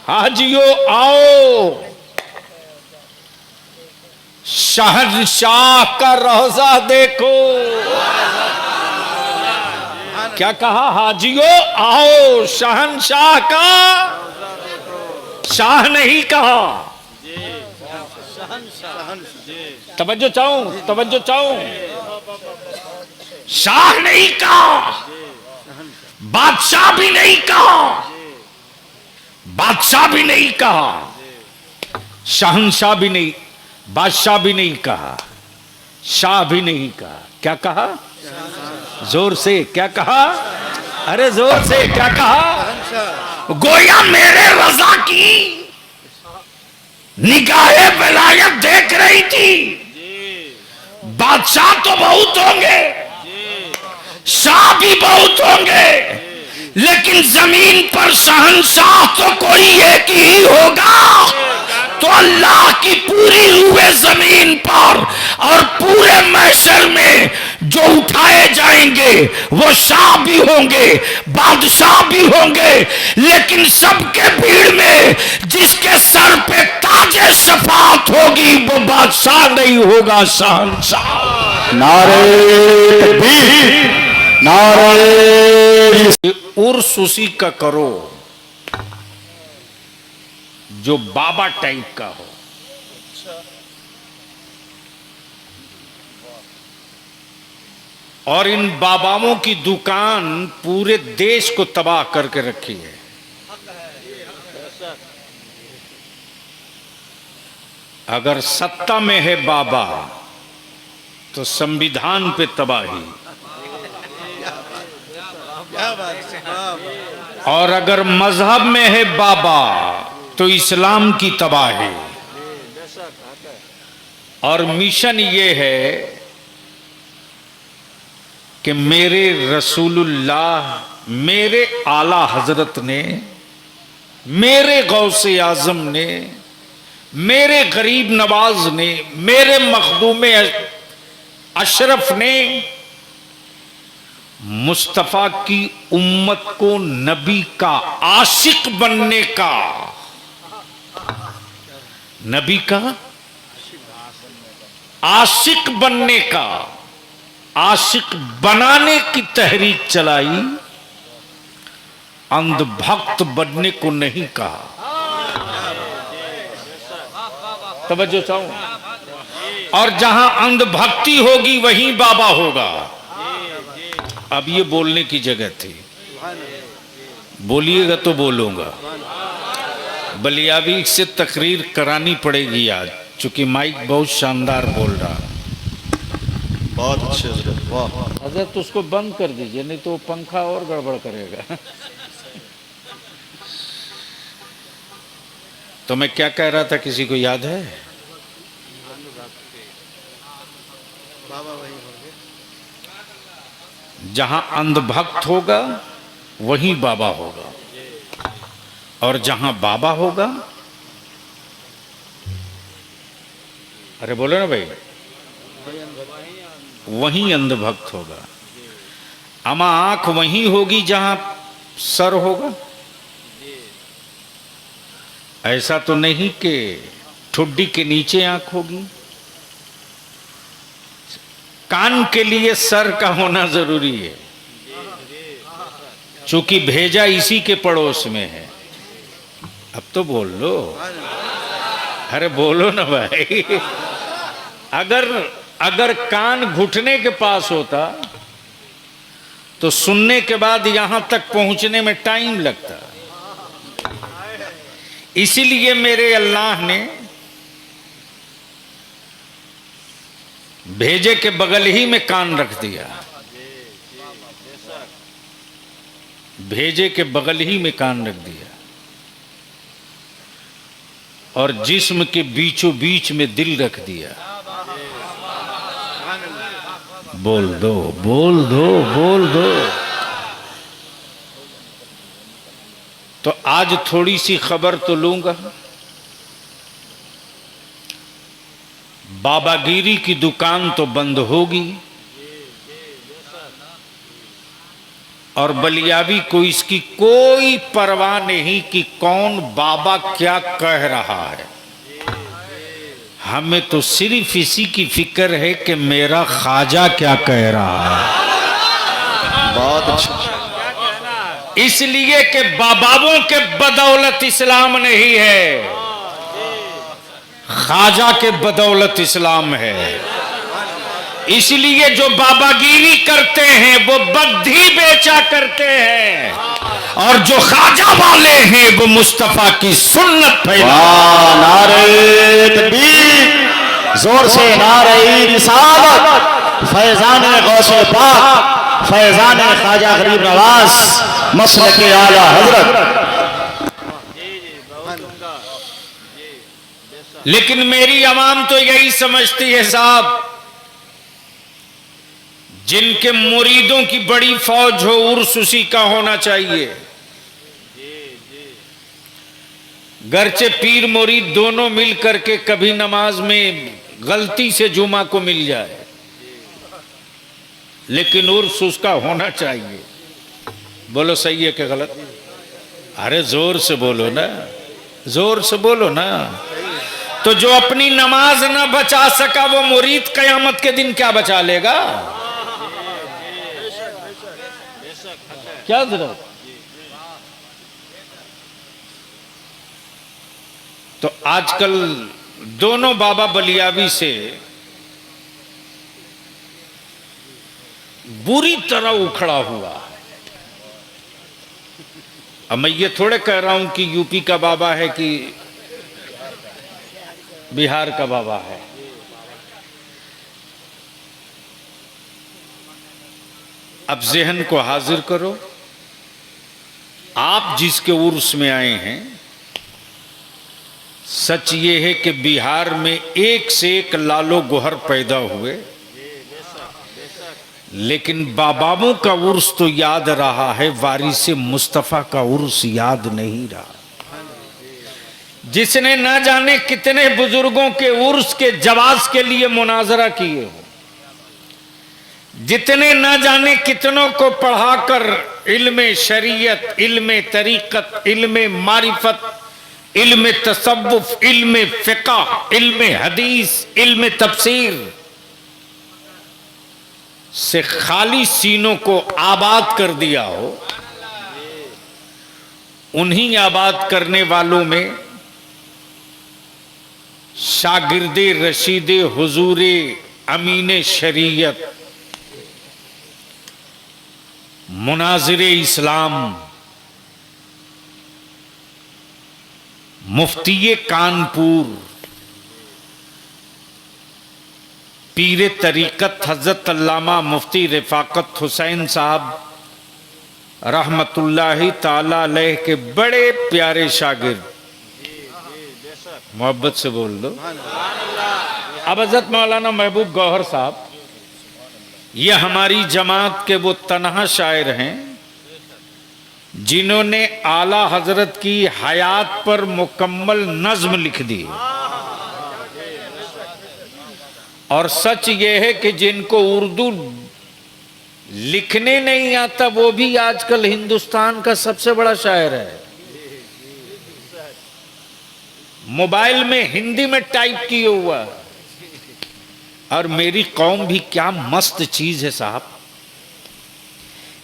हाजियो आओ, शहंशाह का रोजा देखो। क्या कहा? हाजियो आओ, शहंशाह का, शाह नहीं कहा। तवज्जो चाहूं, तवज्जो चाहूं, शाह नहीं कहा, बादशाह भी नहीं कहा, बादशाह भी नहीं कहा, शहंशाह भी नहीं, बादशाह भी नहीं कहा, शाह भी नहीं कहा। क्या कहा? जोर से क्या कहा? अरे जोर से क्या कहा? गोया मेरे रजा की निगाहे विलायत देख रही थी। बादशाह तो बहुत होंगे, शाह भी बहुत होंगे, लेकिन जमीन पर शहंशाह तो कोई एक ही होगा। तो अल्लाह की पूरी हुए जमीन पर और पूरे महशर में जो उठाए जाएंगे वो शाह भी होंगे, बादशाह भी होंगे, लेकिन सबके भीड़ में जिसके सर पे ताजे शफात होगी वो बादशाह नहीं होगा, शहंशाह। नारे तकबीर, नारे। उर्स उसी का करो जो बाबा टाइप का हो। और इन बाबाओं की दुकान पूरे देश को तबाह करके रखी है। अगर सत्ता में है बाबा तो संविधान पे तबाही, और अगर मजहब में है बाबा तो इस्लाम की तबाही। और मिशन ये है कि मेरे रसूलुल्लाह, मेरे आला हजरत ने, मेरे गौसे आजम ने, मेरे गरीब नवाज ने, मेरे मखदूम अशरफ ने मुस्तफा की उम्मत को नबी का आशिक बनने का, नबी का आशिक बनने का, आशिक बनाने की तहरीक चलाई, अंधभक्त बनने को नहीं कहा। तवज्जो चाहूं। और जहां अंधभक्ति होगी वहीं बाबा होगा। अब ये बोलने की जगह थी, बोलिएगा तो बोलूंगा। बलियावी से तकरीर करानी पड़ेगी आज, चूंकि माइक बहुत शानदार बोल रहा। बहुत अच्छे हजरत, वाह हजरत तो उसको बंद कर दीजिए, नहीं तो पंखा और गड़बड़ करेगा। तो मैं क्या कह रहा था, किसी को याद है? जहां अंधभक्त होगा वहीं बाबा होगा, और जहां बाबा होगा, अरे बोलो ना भाई, वहीं अंधभक्त होगा। अमा आंख वहीं होगी जहां सर होगा। ऐसा तो नहीं कि ठुड्डी के नीचे आंख होगी। कान के लिए सर का होना जरूरी है, चूंकि भेजा इसी के पड़ोस में है। अब तो बोल लो, अरे बोलो ना भाई। अगर कान घुटने के पास होता तो सुनने के बाद यहां तक पहुंचने में टाइम लगता। इसीलिए मेरे अल्लाह ने भेजे के बगल ही में कान रख दिया, भेजे के बगल ही में कान रख दिया, और जिस्म के बीचों बीच में दिल रख दिया। बोल दो, बोल दो, बोल दो। तो आज थोड़ी सी खबर तो लूंगा। बाबागिरी की दुकान तो बंद होगी, और बलियाबी को इसकी कोई परवाह नहीं कि कौन बाबा क्या कह रहा है। हमें तो सिर्फ इसी की फिक्र है कि मेरा ख्वाजा क्या कह रहा है। बहुत अच्छा। इसलिए कि बाबाओं के बदौलत इस्लाम नहीं है, ख्वाजा के बदौलत इस्लाम है। इसलिए जो बाबागिरी करते हैं वो बद्धी बेचा करते हैं, और जो ख्वाजा वाले हैं वो मुस्तफा की सुन्नत फैला। नारे तकबीर, जोर से नारे रिसालत, फैजान गौसे पाक, फैजान ख्वाजा गरीब नवाज, मसलक आला हजरत। लेकिन मेरी आवाम तो यही समझती है साहब, जिनके मुरीदों की बड़ी फौज हो उर्स उसी का होना चाहिए। गरचे पीर मुरीद दोनों मिल करके कभी नमाज में गलती से जुमा को मिल जाए, लेकिन उर्स उसका होना चाहिए। बोलो सही है कि गलत? अरे जोर से बोलो ना, जोर से बोलो ना। तो जो अपनी नमाज ना बचा सका वो मुरीद कयामत के दिन क्या बचा लेगा? क्या जरूरत? तो आजकल दोनों बाबा बलियाबी से बुरी तरह उखड़ा हुआ है। अब मैं ये थोड़े कह रहा हूं कि यूपी का बाबा है कि बिहार का बाबा है। अब ज़हन को हाजिर करो, आप जिसके उर्स में आए हैं, सच ये है कि बिहार में एक से एक लालो गोहर पैदा हुए, लेकिन बाबाओं का उर्स तो याद रहा है, वारिसे मुस्तफ़ा का उर्स याद नहीं रहा। जिसने न जाने कितने बुजुर्गों के उर्स के जवाज के लिए मुनाजरा किए हो, जितने न जाने कितनों को पढ़ाकर इल्म शरीयत, इल्म तरीक़त, इल्म मारिफत, इल्म तसव्वुफ, इल्म फ़िक़्ह, इल्म हदीस, इल्म तफसीर से खाली सीनों को आबाद कर दिया हो, उन्हीं आबाद करने वालों में शागिर्दे रशीदे हुजूरे अमीने शरीयत, मुनाजिरे इस्लाम, मुफ्ती कानपुर, पीर तरीक़त हज़रत अल्लामा मुफ्ती रिफ़ाक़त हुसैन साहब रहमतुल्लाहि ताला अलैह के बड़े प्यारे शागिर्द, मोहब्बत से बोल दो, अब हज़रत मौलाना महबूब गौहर साहब, ये हमारी जमात के वो तन्हा शायर हैं जिन्होंने आला हजरत की हयात पर मुकम्मल नज्म लिख दी। और सच ये है कि जिनको उर्दू लिखने नहीं आता वो भी आजकल हिंदुस्तान का सबसे बड़ा शायर है। मोबाइल में हिंदी में टाइप किए हुआ। और मेरी कौम भी क्या मस्त चीज है साहब,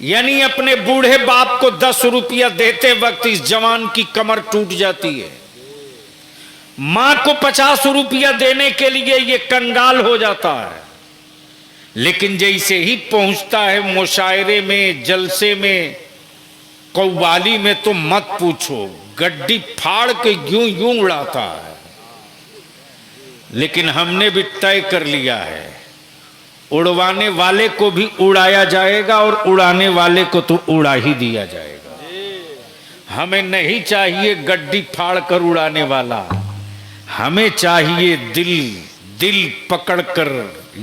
यानी अपने बूढ़े बाप को 10 रुपया देते वक्त इस जवान की कमर टूट जाती है, मां को 50 रुपया देने के लिए ये कंगाल हो जाता है, लेकिन जैसे ही पहुंचता है मुशायरे में, जलसे में, कव्वाली में, तो मत पूछो, गड्डी फाड़ के यूं यूं उड़ाता है। लेकिन हमने भी तय कर लिया है, उड़वाने वाले को भी उड़ाया जाएगा और उड़ाने वाले को तो उड़ा ही दिया जाएगा। हमें नहीं चाहिए गड्डी फाड़ कर उड़ाने वाला, हमें चाहिए दिल पकड़कर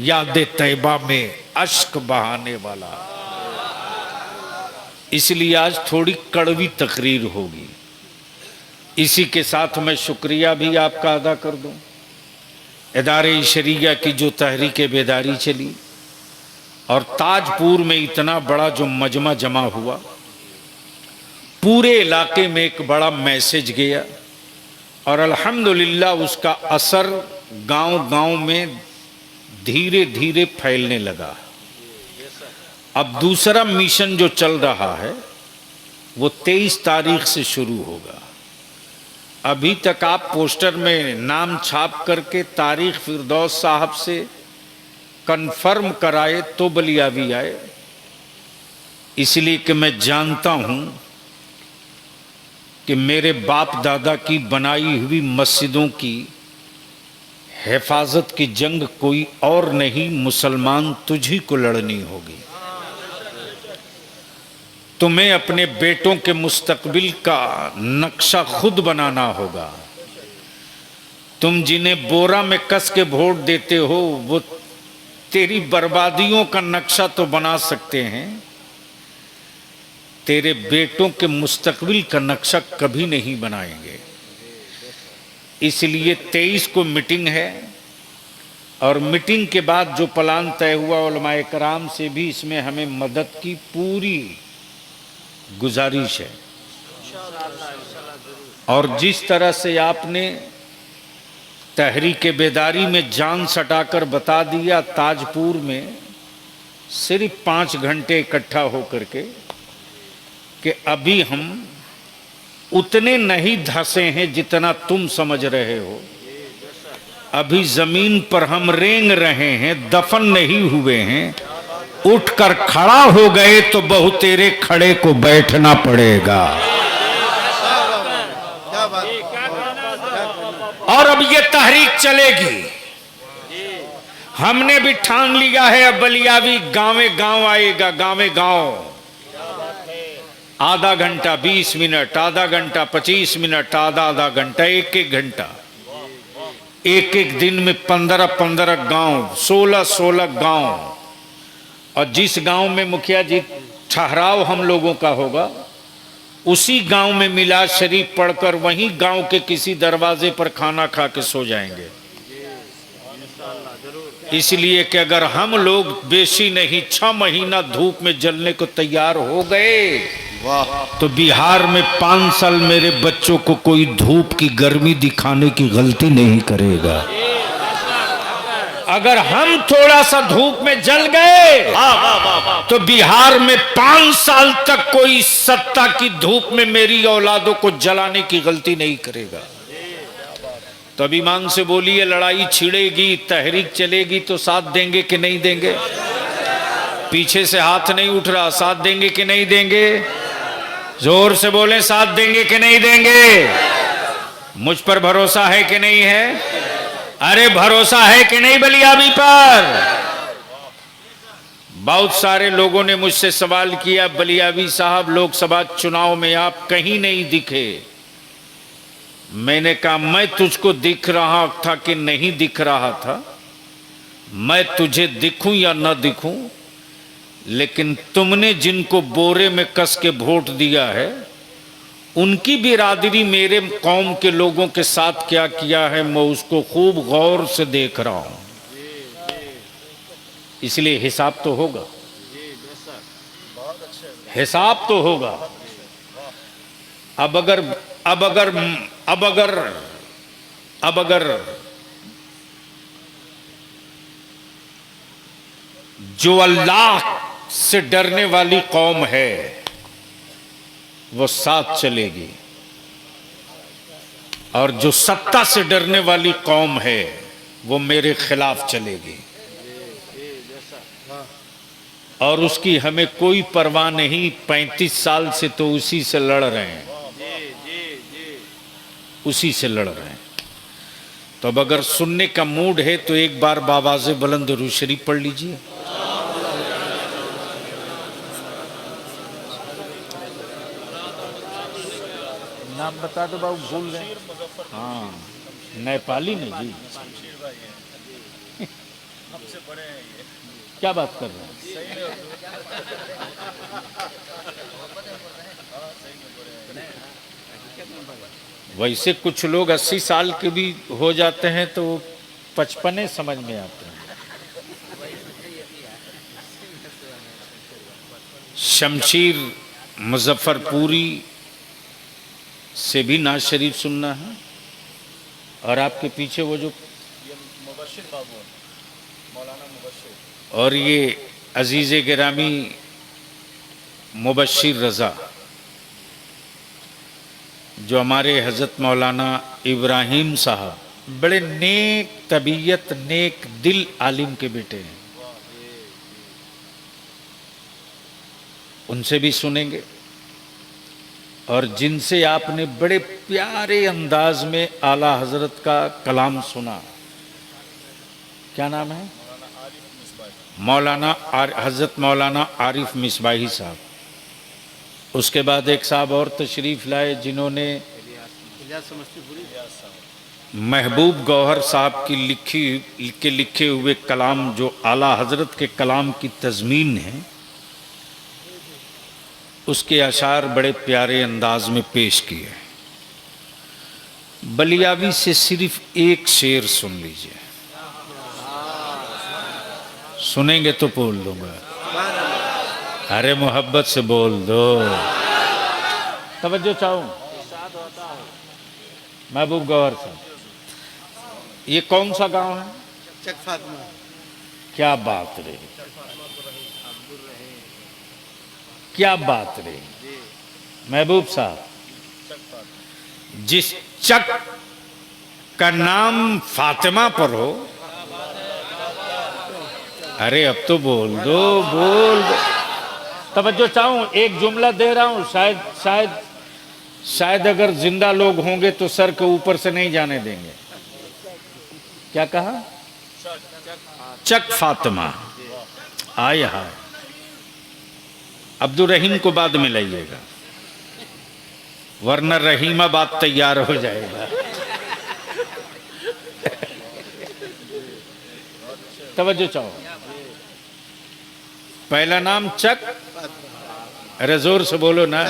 याद तैबा में अश्क बहाने वाला। इसलिए आज थोड़ी कड़वी तकरीर होगी। इसी के साथ मैं शुक्रिया भी आपका अदा कर दूं, इदारे शरिया की जो तहरीक बेदारी चली, और ताजपुर में इतना बड़ा जो मजमा जमा हुआ, पूरे इलाके में एक बड़ा मैसेज गया और अल्हम्दुलिल्लाह उसका असर गांव-गांव में धीरे धीरे फैलने लगा। अब दूसरा मिशन जो चल रहा है वो 23 तारीख से शुरू होगा। अभी तक आप पोस्टर में नाम छाप करके तारीख फिरदौस साहब से कंफर्म कराए तो बलियावी आए, इसलिए कि मैं जानता हूं कि मेरे बाप दादा की बनाई हुई मस्जिदों की हिफाजत की जंग कोई और नहीं, मुसलमान तुझी को लड़नी होगी। तुम्हें अपने बेटों के मुस्तकबिल का नक्शा खुद बनाना होगा। तुम जिन्हें बोरा में कस के वोट देते हो वो तेरी बर्बादियों का नक्शा तो बना सकते हैं, तेरे बेटों के मुस्तकबिल का नक्शा कभी नहीं बनाएंगे। इसलिए 23 को मीटिंग है और मीटिंग के बाद जो प्लान तय हुआ, उलमाए कराम से भी इसमें हमें मदद की पूरी गुजारिश है। और जिस तरह से आपने तहरीक बेदारी में जान सटाकर बता दिया, ताजपुर में सिर्फ 5 घंटे इकट्ठा होकर के कि अभी हम उतने नहीं धंसे हैं जितना तुम समझ रहे हो। अभी जमीन पर हम रेंग रहे हैं, दफन नहीं हुए हैं। उठकर खड़ा हो गए तो बहु तेरे खड़े को बैठना पड़ेगा। और अब ये तहरीक चलेगी। हमने भी ठान लिया है अब बलियावी गांवे गांव आएगा, गांवे गांव। आधा घंटा 20 मिनट, आधा घंटा 25 मिनट, आधा घंटा, एक घंटा, एक दिन में 15 गांव, 16 गांव। और जिस गांव में मुखिया जी ठहराव हम लोगों का होगा, उसी गांव में मिलाद शरीफ पढ़कर वहीं गांव के किसी दरवाजे पर खाना खा के सो जाएंगे। इसलिए कि अगर हम लोग बेशी नहीं 6 महीना धूप में जलने को तैयार हो गए तो बिहार में 5 साल मेरे बच्चों को कोई धूप की गर्मी दिखाने की गलती नहीं करेगा। अगर हम थोड़ा सा धूप में जल गए तो बिहार में 5 साल तक कोई सत्ता की धूप में मेरी औलादों को जलाने की गलती नहीं करेगा। तो अभिमान से बोलिए, लड़ाई छिड़ेगी, तहरीक चलेगी तो साथ देंगे कि नहीं देंगे? पीछे से हाथ नहीं उठ रहा, साथ देंगे कि नहीं देंगे? जोर से बोलें, साथ देंगे कि नहीं देंगे? मुझ पर भरोसा है कि नहीं है? अरे भरोसा है कि नहीं बलियावी पर? बहुत सारे लोगों ने मुझसे सवाल किया, बलियावी साहब लोकसभा चुनाव में आप कहीं नहीं दिखे। मैंने कहा, मैं तुझको दिख रहा था कि नहीं दिख रहा था, मैं तुझे दिखूं या न दिखूं, लेकिन तुमने जिनको बोरे में कस के वोट दिया है उनकी बिरादरी मेरे कौम के लोगों के साथ क्या किया है, मैं उसको खूब गौर से देख रहा हूं। इसलिए हिसाब तो होगा, हिसाब तो होगा। अब अगर जो अल्लाह से डरने वाली कौम है वो साथ चलेगी, और जो सत्ता से डरने वाली कौम है वो मेरे खिलाफ चलेगी। और उसकी हमें कोई परवाह नहीं। 35 साल से तो उसी से लड़ रहे हैं, उसी से लड़ रहे हैं। तो अब अगर सुनने का मूड है तो एक बार बावाज़े बुलंद दुरूद शरीफ पढ़ लीजिए। नाम बता दो बाबू, भूल गए। हाँ, नेपाली में जी। क्या बात कर रहे हैं? वैसे कुछ लोग 80 साल के भी हो जाते हैं तो 55 समझ में आते हैं। शमशीर मुजफ्फरपुरी से भी नाज शरीफ सुनना है। और आपके पीछे वो जो और ये अजीज गिरामी मुबश्शिर रज़ा जो हमारे हज़रत मौलाना इब्राहिम साहब बड़े नेक तबीयत नेक दिल आलिम के बेटे हैं, उनसे भी सुनेंगे। और जिनसे आपने बड़े प्यारे अंदाज में आला हजरत का कलाम सुना, क्या नाम है? हजरत मौलाना आरिफ मिसबाही साहब। उसके बाद एक साहब और तशरीफ लाए जिन्होंने महबूब गौहर साहब की लिखे हुए कलाम जो आला हजरत के कलाम की तज़मीन है, उसके अशार बड़े प्यारे अंदाज में पेश किए। बलियावी से सिर्फ एक शेर सुन लीजिए, सुनेंगे तो बोल दूंगा। अरे मोहब्बत से बोल दो, तवज्जो चाहूं। महबूब गौहर साहब, ये कौन सा गांव है? चक फातिमा। क्या बात रही, क्या बात रही। महबूब साहब, जिस चक का नाम फातिमा पर हो, अरे अब तो बोल दो, बोल दो। तवज्जो चाहूं, एक जुमला दे रहा हूं, शायद अगर जिंदा लोग होंगे तो सर के ऊपर से नहीं जाने देंगे। क्या कहा? चक फातिमा। आए हाय, अब्दुल रहीम को बाद में लाइएगा, वरना रहीमाबाद तैयार हो जाएगा। तवज्जो चाहो, पहला नाम चक, अरे जोर से बोलो ना,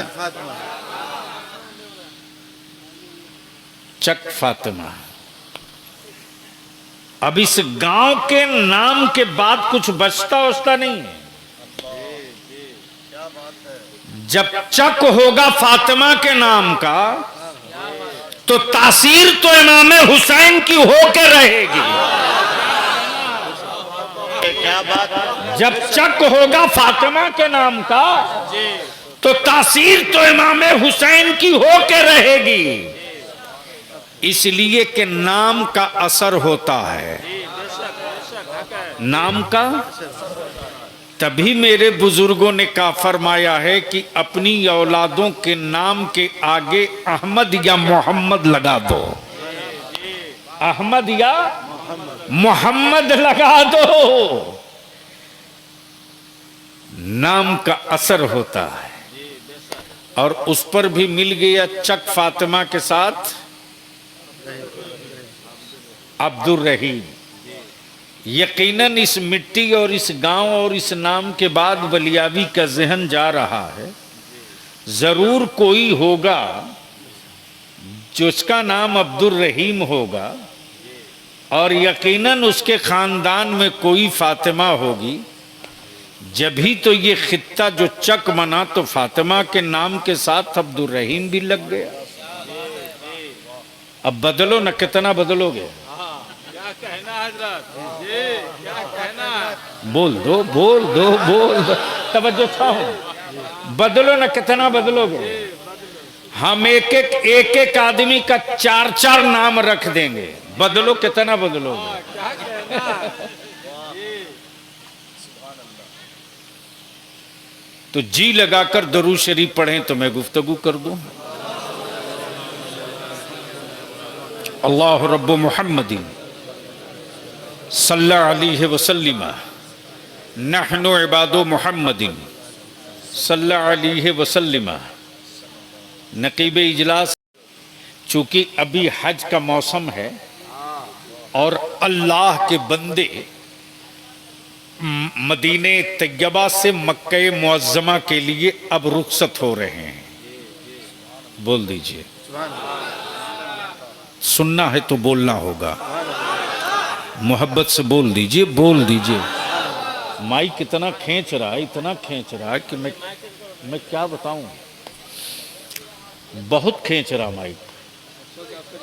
चक फातिमा। अब इस गांव के नाम के बाद कुछ बचता उचता नहीं है। जब चक होगा फातिमा के नाम का, तो तासीर तो इमाम हुसैन की होकर रहेगी। क्या बात? जब चक होगा फातिमा के नाम का, तो तासीर तो इमाम हुसैन की होकर रहेगी। इसलिए कि नाम का असर होता है, नाम का। तभी मेरे बुजुर्गों ने कहा, फरमाया है कि अपनी औलादों के नाम के आगे अहमद या मोहम्मद लगा दो, अहमद या मोहम्मद लगा दो। नाम का असर होता है। और उस पर भी मिल गया चक फातिमा के साथ अब्दुल रहीम। यकीनन इस मिट्टी और इस गांव और इस नाम के बाद बलियावी का जहन जा रहा है, जरूर कोई होगा जिसका नाम अब्दुल रहीम होगा, और यकीनन उसके खानदान में कोई फातिमा होगी। जब ही तो ये खित्ता जो चक बना, तो फातिमा के नाम के साथ अब्दुल रहीम भी लग गया। अब बदलो ना, कितना बदलोगे? क्या कहना हजरत जी, क्या कहना? बोल दो, बोल दो, बोल दो। तवज्जो चाहो, बदलो ना, कितना बदलोगे? हम एक आदमी का 4 नाम रख देंगे। बदलो, कितना बदलोगे? क्या कहना? तो जी लगाकर दरूद शरीफ पढ़ें तो मैं गुफ्तगू कर दूं। अल्लाह रब्बु मुहम्मदिन सल्लल्लाहु अलैहि वसल्लम, नहनु इबादु मुहम्मदिन सल्लल्लाहु अलैहि वसल्लम। नकीब इजलास, चूंकि अभी हज का मौसम है और अल्लाह के बंदे मदीने तैयबा से मक्के मुअज्जमा के लिए अब रुखसत हो रहे हैं। बोल दीजिए, सुनना है तो बोलना होगा, मोहब्बत से बोल दीजिए, बोल दीजिए। माइक कितना खींच रहा है, इतना खींच रहा है कि मैं क्या बताऊं, बहुत खींच रहा माइक।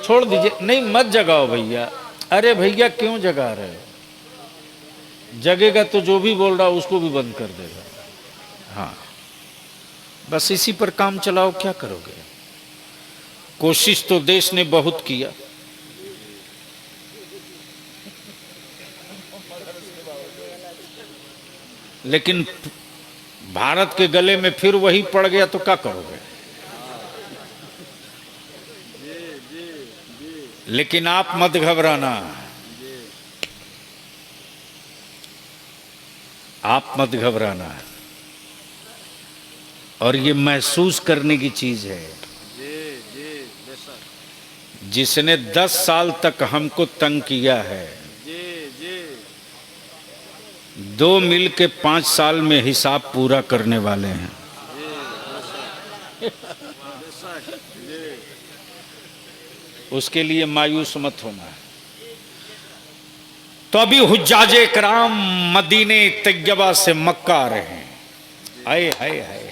छोड़ दीजिए, नहीं मत जगाओ भैया। अरे भैया क्यों जगा रहे हो? जगेगा तो जो भी बोल रहा उसको भी बंद कर देगा। हाँ, बस इसी पर काम चलाओ, क्या करोगे। कोशिश तो देश ने बहुत किया, लेकिन भारत के गले में फिर वही पड़ गया तो क्या करोगे। लेकिन आप मत घबराना, आप मत घबराना, और ये महसूस करने की चीज है। जिसने 10 साल तक हमको तंग किया है, 2 मिल के 5 साल में हिसाब पूरा करने वाले हैं। उसके लिए मायूस मत होना। तो अभी हुज्जाज इकराम मदीने तैयबा से मक्का आ रहे हैं। आए हाय हाय।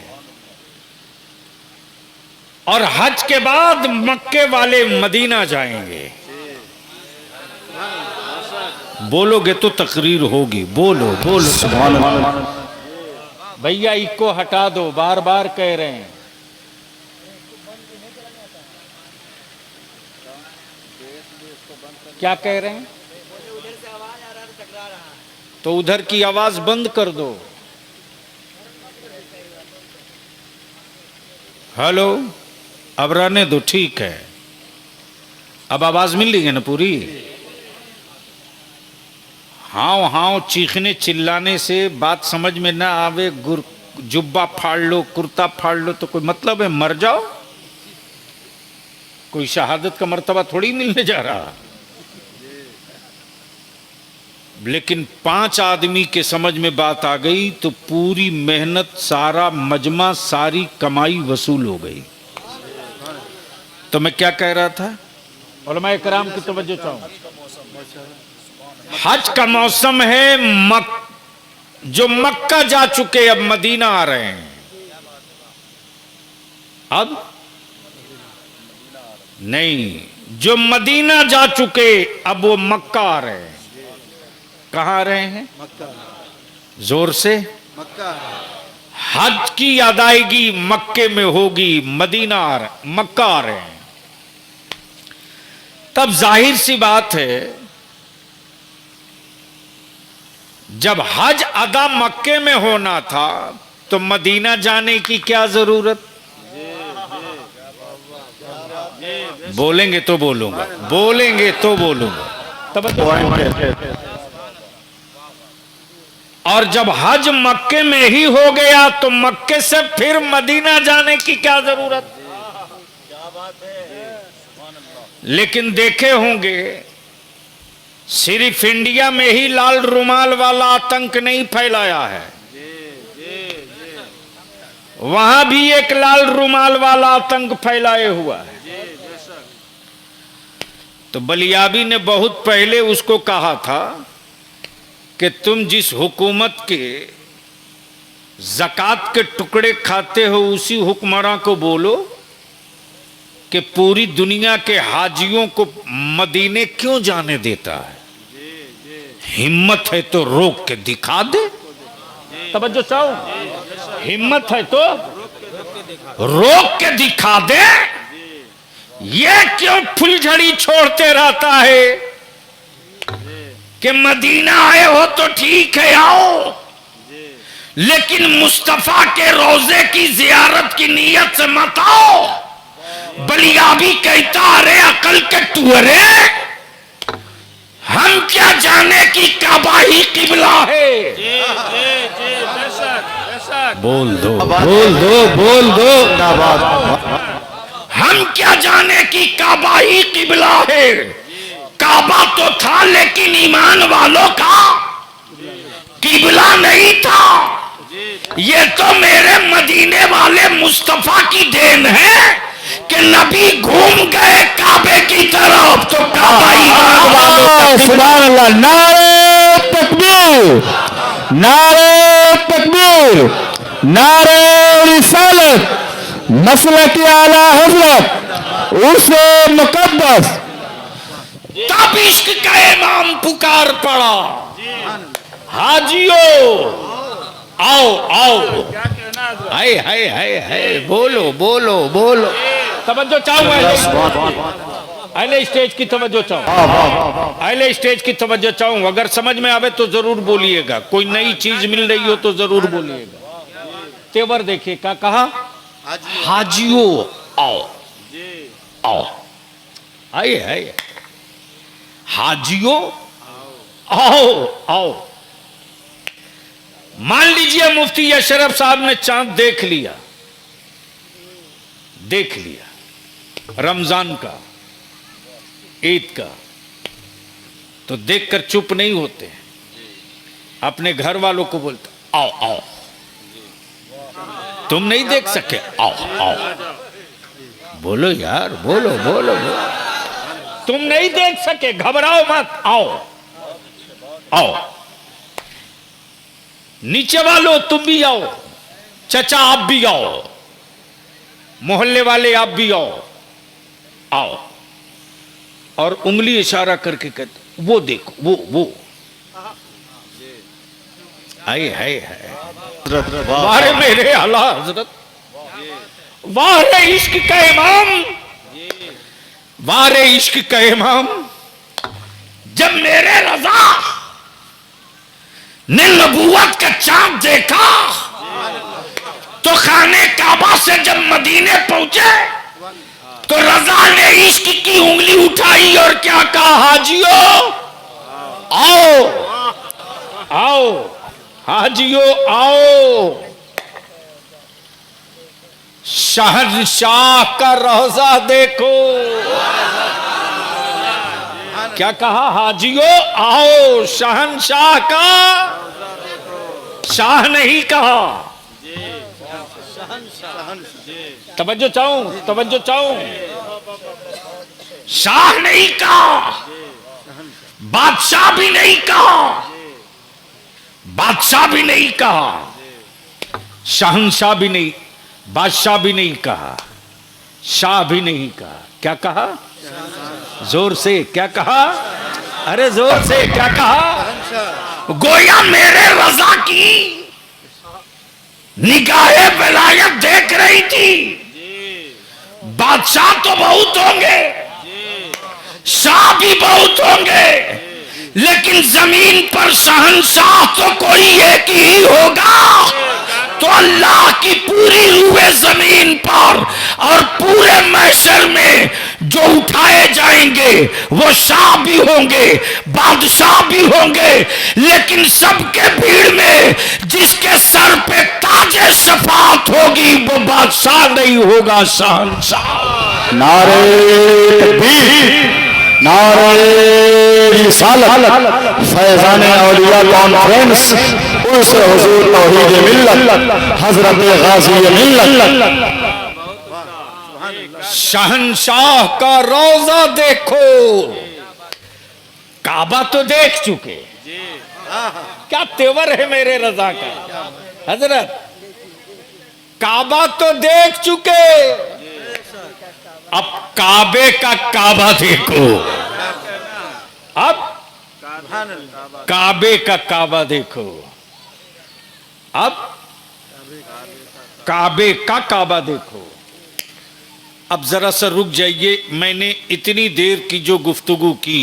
और हज के बाद मक्के वाले मदीना जाएंगे। बोलोगे तो तकरीर होगी। बोलो बोलो सुभान अल्लाह। भैया इको हटा दो, बार बार कह रहे हैं। क्या कह रहे हैं? तो उधर की आवाज बंद कर दो। हेलो, अब रहने दो, ठीक है। अब आवाज मिल रही है ना पूरी? हाव हाव चीखने चिल्लाने से बात समझ में ना आवे, जुब्बा फाड़ लो, कुर्ता फाड़ लो तो कोई मतलब है? मर जाओ, कोई शहादत का मर्तबा थोड़ी मिलने जा रहा। लेकिन 5 आदमी के समझ में बात आ गई तो पूरी मेहनत, सारा मजमा, सारी कमाई वसूल हो गई। तो मैं क्या कह रहा था? उलमाए कराम की तवज्जो चाहूं। हज का मौसम है, जो मक्का जा चुके अब मदीना आ रहे हैं। अब नहीं, जो मदीना जा चुके अब वो मक्का आ रहे हैं। कहां आ रहे हैं? मक्का। जोर से। मक्का। हज की अदायगी मक्के में होगी, मदीना आ रहे, मक्का आ रहे हैं। तब जाहिर सी बात है, जब हज अदा मक्के में होना था तो मदीना जाने की क्या जरूरत? बोलेंगे तो बोलूंगा, बोलेंगे तो बोलूंगा। तब और जब हज मक्के में ही हो गया तो मक्के से फिर मदीना जाने की क्या जरूरत? लेकिन देखे होंगे, सिर्फ इंडिया में ही लाल रुमाल वाला आतंक नहीं फैलाया है, वहां भी एक लाल रुमाल वाला आतंक फैलाए हुआ है। तो बलियाबी ने बहुत पहले उसको कहा था कि तुम जिस हुकूमत के ज़कात के टुकड़े खाते हो उसी हुक्मरान को बोलो कि पूरी दुनिया के हाजियों को मदीने क्यों जाने देता है। हिम्मत है तो रोक के दिखा दे। तवज्जो चाहो, हिम्मत है तो रोक के दिखा दे। ये क्यों फुलझड़ी छोड़ते रहता है कि मदीना आए हो तो ठीक है आओ, लेकिन मुस्तफा के रोजे की जियारत की नीयत से मत आओ। बलियाबी कहता, अरे अकल के टुअरे, हम क्या जाने कि काबा ही किबला है। बोल दो बोल दो बोल दो। हम क्या जाने कि काबा ही किबला है। काबा तो था लेकिन ईमान वालों का किबला नहीं था। ये तो मेरे मदीने वाले मुस्तफा की देन है कि नबी घूम गए काबे की तरफ तो काबा ईमान वालों का। सुभान अल्लाह, नारे तकबीर, नारे तकबीर, नारे रिसालत, मसलक आला हजरत उसे मुकद्दस। तब इश्क का इमाम पुकार पड़ा, हाजियो आओ आओ। क्या कहना है हजरत? हाय हाय हाय हाय, बोलो बोलो बोलो। तवज्जो चाहूंगा, अहले स्टेज की तवज्जो चाहूं, अहले स्टेज की तवज्जो चाहूं। अगर समझ में आवे तो जरूर बोलिएगा, कोई नई चीज मिल रही हो तो जरूर बोलिएगा। तेवर देखिए क्या कहा, हाजियो आओ आओ। आइए आइए, हाजियो आओ आओ। मान लीजिए मुफ्ती अशरफ साहब ने चांद देख लिया, देख लिया रमजान का, ईद का, तो देखकर चुप नहीं होते, अपने घर वालों को बोलते आओ आओ। तुम नहीं देख सके, आओ आओ। बोलो यार, बोलो बोलो बोलो। तुम नहीं देख सके, घबराओ मत, आओ आओ। नीचे वालों तुम भी आओ, चचा आप भी आओ, मोहल्ले वाले आप भी आओ आओ। और उंगली इशारा करके कहते वो देखो, वो आए हाय हाय। वारे मेरे आला हजरत, वारे इश्क का इमाम, वारे इश्क का इमाम। जब मेरे रजा ने नबूवत का चांद देखा तो खाने काबा से जब मदीने पहुंचे तो रजा ने इश्क की उंगली उठाई और क्या कहा, हाजियो आओ आओ, हाजियो आओ। शहंशाह का रोजा देखो, क्या कहा, हाजियो आओ। शहंशाह का, शाह नहीं कहा। तवज्जो चाहूं, तवज्जो चाहूं। शाह नहीं कहा, बादशाह भी नहीं कहा, बादशाह भी नहीं कहा, शहंशाह भी नहीं, बादशाह भी नहीं कहा, शाह भी नहीं कहा। क्या कहा, जोर से क्या कहा, अरे जोर से क्या कहा। गोया मेरे रजा की निगाहे विलायत देख रही थी। बादशाह तो बहुत होंगे, शाह भी बहुत होंगे, लेकिन जमीन पर शहंशाह तो कोई एक ही होगा। तो अल्लाह की पूरी रूहे जमीन पर और पूरे महशर में जो उठाए जाएंगे वो शाह भी होंगे, बादशाह भी होंगे, लेकिन सबके भीड़ में जिसके सर पे ताजे शफात होगी वो बादशाह नहीं होगा, शहंशाह। नारे तकबीर, नारे रिसालत, फैजान औलिया कॉन्फ्रेंस, उस हुजूर तौहीद मिल्लत, हजरत गाजी मिल्लत। शहंशाह का रोजा देखो। काबा तो देख चुके, क्या तेवर है मेरे रजा का हजरत। काबा तो देख चुके, अब काबे का काबा देखो। अब काबे का काबा देखो, अब काबे का काबा देखो। अब जरा सा रुक जाइए, मैंने इतनी देर की जो गुफ्तगू की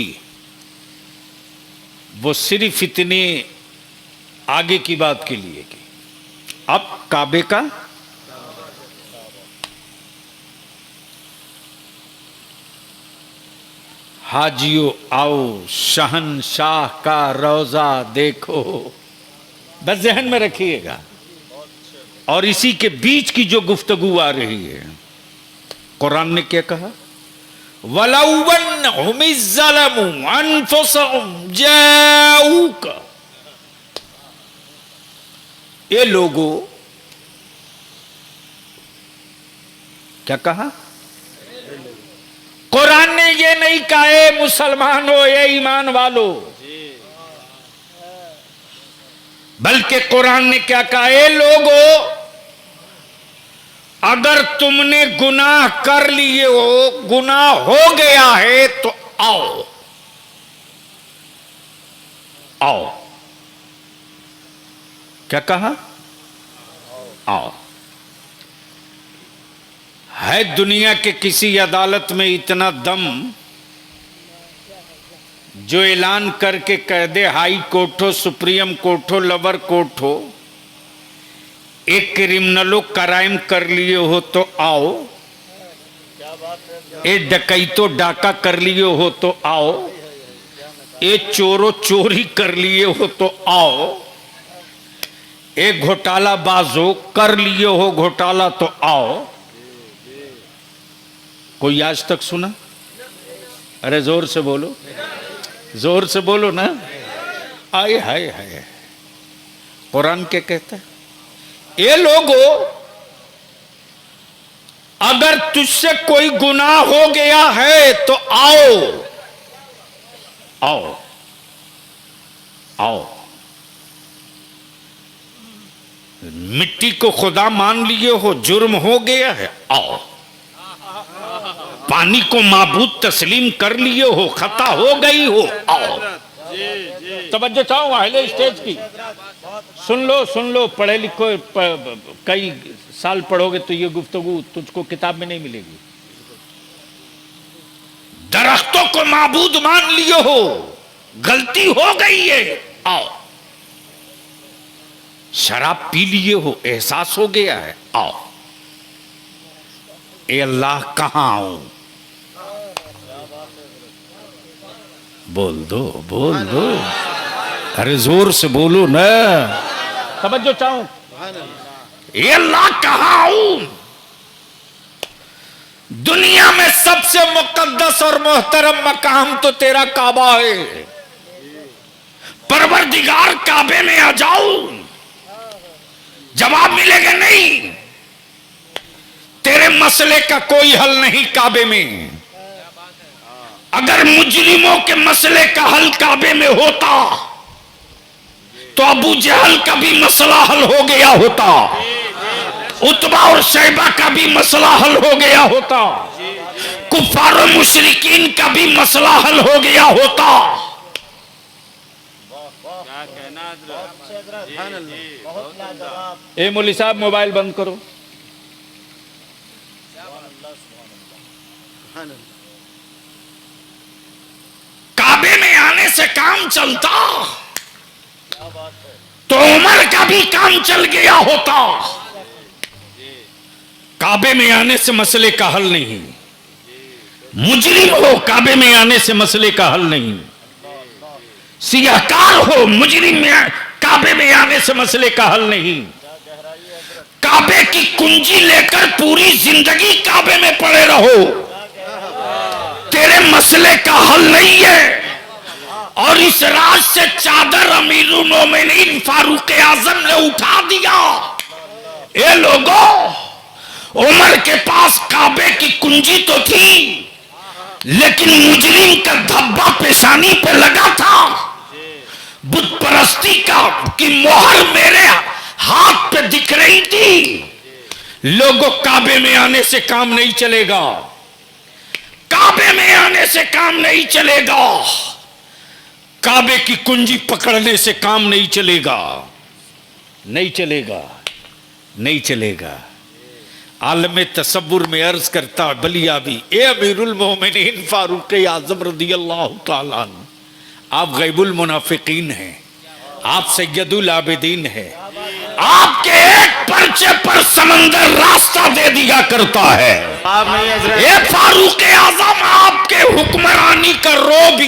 वो सिर्फ इतने आगे की बात के लिए की। अब काबे का, हाजियो आओ, शहंशाह का रोजा देखो। बस जहन में रखिएगा। और इसी के बीच की जो गुफ्तगू आ रही है, कुरान ने क्या कहा, वलौवन ज़लमू अनफुसहुम जाऊका। ये लोगों, क्या कहा, कुरान ने ये नहीं कहा ए मुसलमानों, ये ईमान वालों, बल्कि कुरान ने क्या कहा, ए लोगों, अगर तुमने गुनाह कर लिए हो, गुनाह हो गया है, तो आओ आओ। क्या कहा? आओ। है दुनिया के किसी अदालत में इतना दम जो ऐलान करके कह दे, हाई कोर्ट हो, सुप्रीम कोर्ट हो, लोअर कोर्ट हो, एक क्रिमिनलों क्राइम कर लिए हो तो आओ, एक डकैतो डाका कर लिए हो तो आओ, एक चोरों चोरी कर लिए हो तो आओ, एक घोटाला बाजो कर लिए हो घोटाला तो आओ। कोई आज तक सुना? अरे जोर से बोलो, जोर से बोलो ना। आए हाय हाय, कुरान क्या कहता है? ये लोगों, अगर तुझसे कोई गुनाह हो गया है तो आओ आओ आओ। मिट्टी को खुदा मान लिए हो, जुर्म हो गया है, आओ। पानी को माबूद तस्लीम कर लिए हो, खता हो गई हो, आओ। तवज्जो चाहो अहले स्टेज की, सुन लो, पढ़े लिखो, कई साल पढ़ोगे तो ये गुफ्तगू तुझको किताब में नहीं मिलेगी। दरख्तों को माबूद मान लिए हो, गलती हो गई है, आओ। शराब पी लिए हो, एहसास हो गया है, आओ। ए अल्लाह कहां आऊं? बोल दो, बोल दो, अरे जोर से बोलो ना, तवज्जो चाहूं। ए अल्लाह कहां आऊं? दुनिया में सबसे मुकद्दस और मोहतरम मकाम तो तेरा काबा है। परवरदिगार, काबे में आ जाऊं? जवाब मिलेगा नहीं। तेरे मसले का कोई हल नहीं काबे में। अगर मुजरिमों के मसले का हल काबे में होता तो अबू जहल का भी मसला हल हो गया होता, उतबा और शैबा का भी मसला हल हो गया होता, कुफार और मुशरिकीन का भी मसला हल हो गया होता। क्या कहना ए मौली साहब, मोबाइल बंद करो। काबे में आने से काम चलता तो उमर का भी काम चल गया होता। काबे में आने से मसले का हल नहीं। मुजरिम हो, काबे में आने से मसले का हल नहीं। सियाहकार हो, मुजरिम में काबे में आने से मसले का हल नहीं। काबे की कुंजी लेकर पूरी जिंदगी काबे में पड़े रहो, तेरे मसले का हल नहीं है। और इस राज से चादर अमीरुल मोमिनीन फारूक आजम ने उठा दिया। ये लोगों, उमर के पास काबे की कुंजी तो थी, लेकिन मुजरिम का धब्बा पेशानी पे लगा था। बुत परस्ती का की मोहर मेरे हाथ पे दिख रही थी। लोगों, काबे में आने से काम नहीं चलेगा। काबे में आने से काम नहीं चलेगा। काबे की कुंजी पकड़ने से काम नहीं चलेगा। नहीं चलेगा, नहीं चलेगा। आलम तसव्वुर में अर्ज करता बलिया भी, ए अमीरुल मोमिनीन फारूक आजम रदियल्लाहु ताला अन्हु, आप गैबुल मुनाफिकीन हैं, आप सैयदुल आबिदीन हैं। आपके एक पर्चे पर समंदर रास्ता दे दिया करता है। ये फारूक आजम, आपके हुक्मरानी का रोब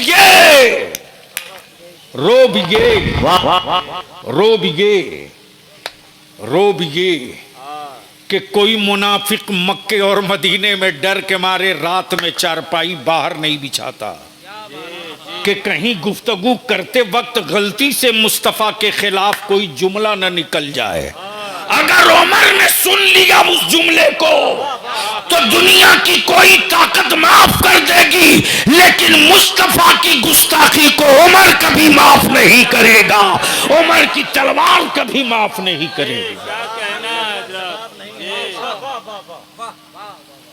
ये कि कोई मुनाफिक मक्के और मदीने में डर के मारे रात में चारपाई बाहर नहीं बिछाता कि कहीं गुफ्तगू करते वक्त गलती से मुस्तफा के खिलाफ कोई जुमला न निकल जाए। अगर उमर ने सुन लिया उस जुमले को तो दुनिया की कोई ताकत माफ कर देगी, लेकिन मुस्तफा की गुस्ताखी को उमर कभी माफ नहीं करेगा। उमर की तलवार कभी माफ नहीं करेगी। क्या कहना है हजरत?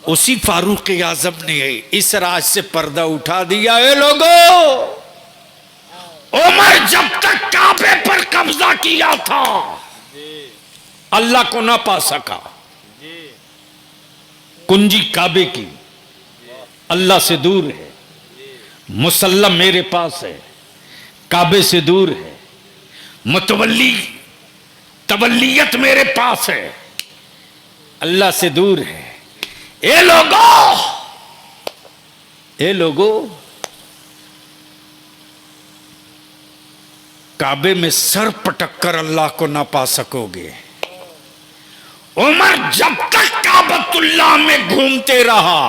उसी फारूक आजम ने इस राज से पर्दा उठा दिया। ए लोगों, उमर जब तक काबे पर कब्जा किया था, अल्लाह को ना पा सका। कुंजी काबे की अल्लाह से दूर है, मुसल्लम मेरे पास है, काबे से दूर है, मुतवल्ली तवल्लियत मेरे पास है, अल्लाह से दूर है। ए लोगों, काबे में सर पटक कर अल्लाह को ना पा सकोगे। उमर जब तक काबतुल्लाह में घूमते रहा,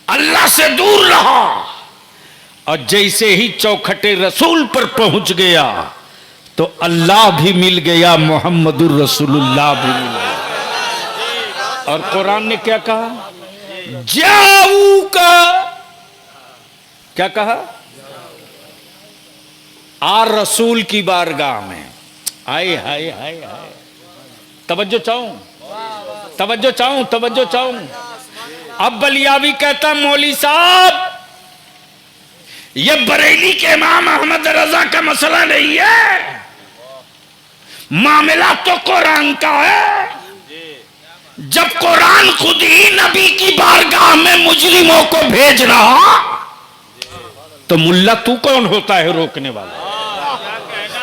अल्लाह से दूर रहा, और जैसे ही चौखटे रसूल पर पहुंच गया तो अल्लाह भी मिल गया, मोहम्मदुर रसूलुल्लाह भी मिल गया। और कुरान ने क्या कहा? जाऊ का क्या कहा? आ रसूल की बारगाह में। हाय हाय हाय हाय, तवज्जो चाहूं। अब बलियावी कहता, मौली साहब, ये बरेली के इमाम अहमद रजा का मसला नहीं है, मामला तो कुरान का है। जब कुरान खुद ही नबी की बारगाह में मुजरिमों को भेज रहा, तो मुल्ला तू कौन होता है रोकने वाला?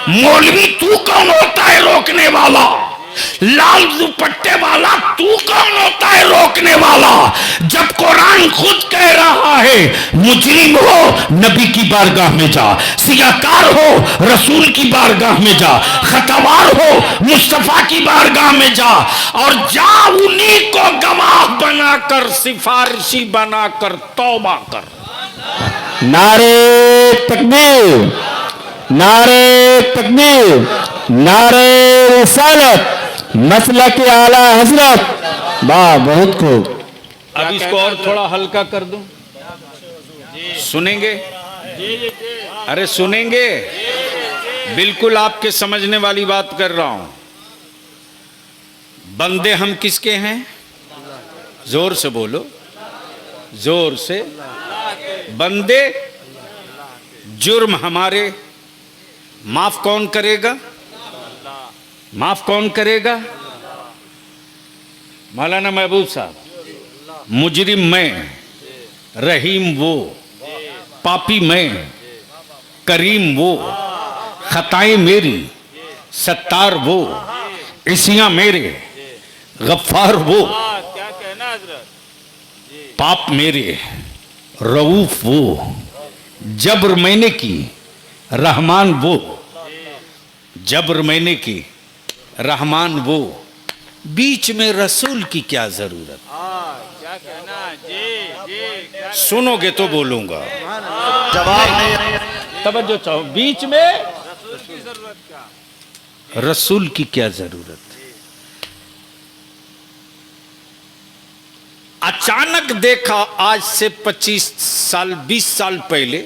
मौलवी तू कौन होता है रोकने वाला? लाल दुपट्टे वाला तू कौन होता है रोकने वाला? जब कुरान खुद कह रहा है मुजरिम हो नबी की बारगाह में जा, सियाकार हो रसूल की बारगाह में जा, खतवार हो मुस्तफा की बारगाह में जा, और जा उन्हीं को गवाह बनाकर, सिफारिशी बनाकर तौबा कर। नारे तकबीर, नारे तकबीर, नारे रिसालत, मसला के आला हजरत। वाह, बहुत खूब। अब इसको और थोड़ा हल्का कर दूं, सुनेंगे? अरे सुनेंगे? बिल्कुल आपके समझने वाली बात कर रहा हूं। बंदे हम किसके हैं? जोर से बोलो, जोर से। बंदे, जुर्म हमारे, माफ कौन करेगा? माफ कौन करेगा? मौलाना महबूब साहब, मुजरिम मैं, रहीम वो, पापी मैं, करीम वो, खताएं मेरी, सत्तार वो, इसियां मेरे, गफ्फार वो, क्या कहना हजरत? पाप मेरे, रऊफ वो, जब्र मैंने की, रहमान वो, जब्र मैंने की, रहमान वो, बीच में रसूल की क्या जरूरत? क्या कहना? जी, सुनोगे तो बोलूंगा। जवाब नहीं। तवज्जो चाहो, बीच में की जरूरत क्या? रसूल की क्या जरूरत? अचानक देखा आज से 25 साल 20 साल पहले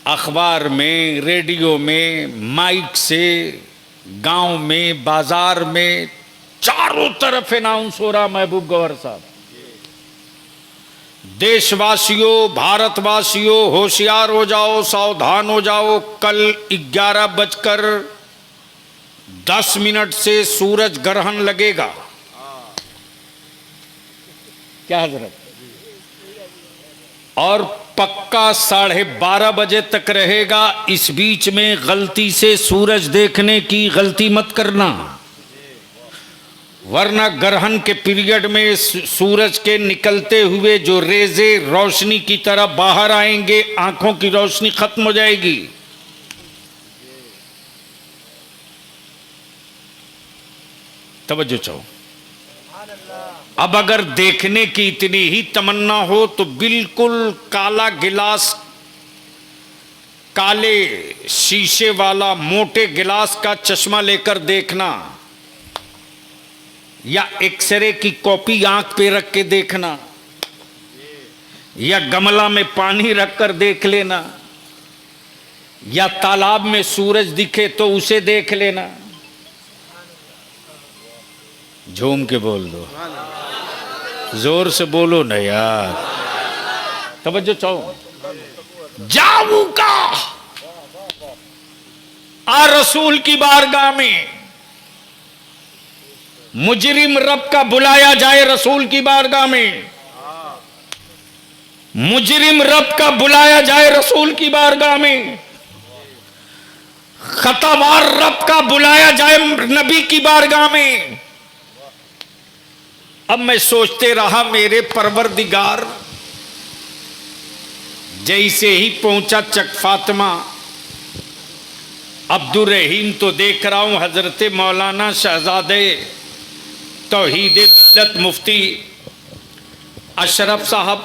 अखबार में, रेडियो में, माइक से, गांव में, बाजार में, चारों तरफ अनाउंस हो रहा, महबूब गौहर साहब, देशवासियों, भारतवासियों, होशियार हो जाओ, सावधान हो जाओ, कल 11:10 से सूरज ग्रहण लगेगा। क्या हजरत? और पक्का 12:30 बजे तक रहेगा। इस बीच में गलती से सूरज देखने की गलती मत करना, वरना ग्रहण के पीरियड में सूरज के निकलते हुए जो रेजे रोशनी की तरह बाहर आएंगे, आंखों की रोशनी खत्म हो जाएगी। तवज्जो चाहो। अब अगर देखने की इतनी ही तमन्ना हो तो बिल्कुल काला गिलास, काले शीशे वाला मोटे गिलास का चश्मा लेकर देखना, या एक्सरे की कॉपी आंख पे रख के देखना, या गमला में पानी रखकर देख लेना, या तालाब में सूरज दिखे तो उसे देख लेना। झूम के बोल दो, जोर से बोलो ना यार, तवज्जो चाहो। जाऊ का आ रसूल की बारगाह में, मुजरिम रब का बुलाया जाए रसूल की बारगाह में, मुजरिम रब का बुलाया जाए रसूल की बारगाह में, खतावार रब का बुलाया जाए नबी की बारगाह में। अब मैं सोचते रहा मेरे परवरदिगार, जैसे ही पहुंचा चक फातिमा अब्दुर रहीम तो देख रहा हूं हजरत मौलाना शहजादे तौहीद मिल्लत मुफ्ती अशरफ साहब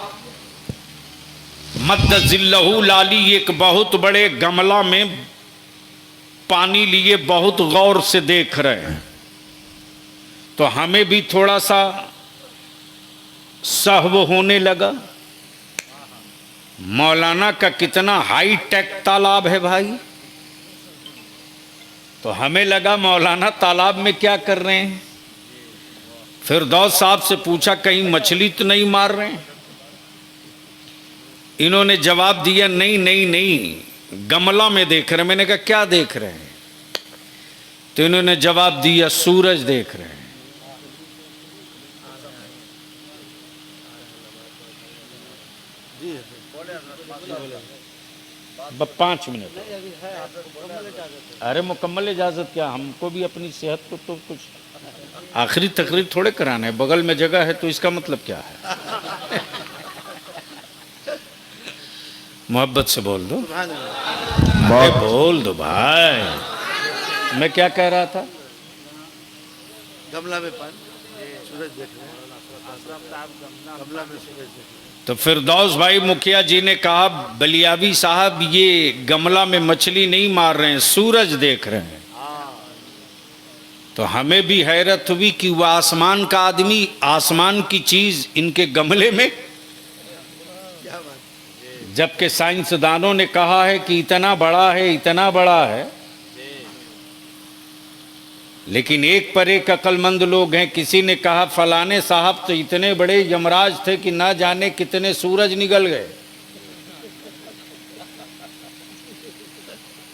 मद्दजिल्लहु लाली एक बहुत बड़े गमला में पानी लिए बहुत गौर से देख रहे हैं। तो हमें भी थोड़ा सा सहव होने लगा। मौलाना का कितना हाई टेक तालाब है भाई। तो हमें लगा मौलाना तालाब में क्या कर रहे हैं। फिरदौस साहब से पूछा कहीं मछली तो नहीं मार रहे हैं। इन्होंने जवाब दिया नहीं नहीं नहीं, गमला में देख रहे हैं। मैंने कहा क्या देख रहे हैं। तो इन्होंने जवाब दिया सूरज देख रहे हैं। बस 5 मिनट। अरे मुकम्मल इजाजत क्या, हमको भी अपनी सेहत को तो कुछ आखिरी तकरीर थोड़े कराना है। बगल में जगह है तो इसका मतलब क्या है। मोहब्बत से बोल दो, बोल दो भाई। मैं क्या कह रहा था। गमला में पानी, सूरज देख रहे हैं, गमला में सूरज देख रहे हैं। तो फिरदौस भाई मुखिया जी ने कहा बलियावी साहब ये गमला में मछली नहीं मार रहे हैं, सूरज देख रहे हैं। तो हमें भी हैरत हुई कि वह आसमान का आदमी, आसमान की चीज इनके गमले में, जबकि साइंसदानों ने कहा है कि इतना बड़ा है, इतना बड़ा है। लेकिन एक पर एक अक्लमंद लोग हैं। किसी ने कहा फलाने साहब तो इतने बड़े यमराज थे कि ना जाने कितने सूरज निकल गए।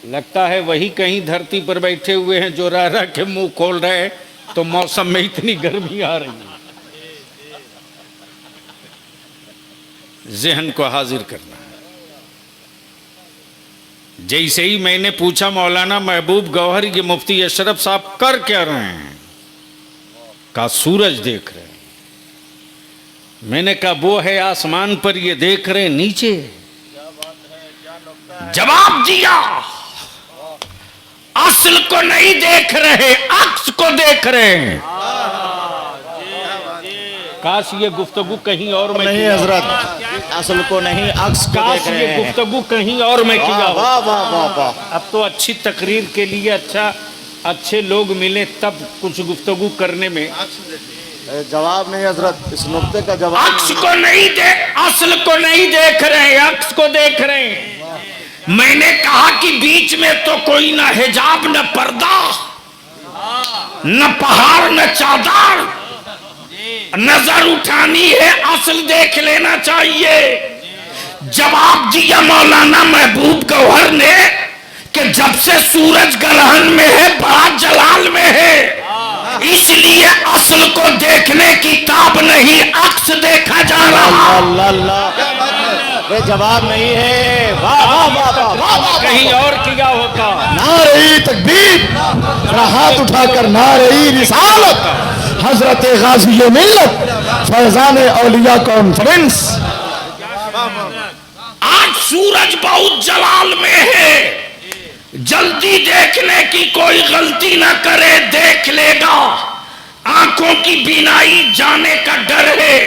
लगता है वही कहीं धरती पर बैठे हुए हैं जो रह रह के मुंह खोल रहे हैं तो मौसम में इतनी गर्मी आ रही है। ज़हन को हाजिर करना है। जैसे ही मैंने पूछा मौलाना महबूब गौहर ये मुफ्ती अशरफ साहब कर क्या रहे हैं, कहा सूरज देख रहे हैं। मैंने कहा वो है आसमान पर, ये देख रहे हैं नीचे। जवाब दिया असल को नहीं देख रहे, अक्स को देख रहे हैं। काश ये गुफ्तगू कहीं और में नहीं हजरत, असल को नहीं अक्स को काश देख रहे ये हैं। गुफ्तगू कहीं और में किया हो। वाह वाह वाह वाह। अब तो अच्छी तकरीर के लिए अच्छे लोग मिले तब कुछ गुफ्तगू करने में। जवाब नहीं हजरत, इस नुक्ते का जवाब अक्स को नहीं देख, असल को नहीं देख रहे, अक्स को देख रहे हैं। मैंने कहा कि बीच में तो कोई ना हिजाब, न पर्दा, न पहाड़, न चादर। नजर उठानी है, असल देख लेना चाहिए। जवाब दिया मौलाना महबूब गौहर ने कि जब से सूरज ग्रहण में है, बड़ा जलाल में है, इसलिए असल को देखने की ताब नहीं, अक्स देखा जा रहा। अल्लाह अल्लाह, ये जवाब नहीं है। वाह वाह वाह वाह वाह। कहीं और किया होता। नारे तकबीर, हाथ उठाकर नारे रिसालत, हजरत गाजी मिल्लत, फैजान औलिया कॉन्फ्रेंस। आज सूरज बहुत जलाल में है, जल्दी देखने की कोई गलती ना करे, देख लेगा। आंखों की बीनाई जाने का डर है,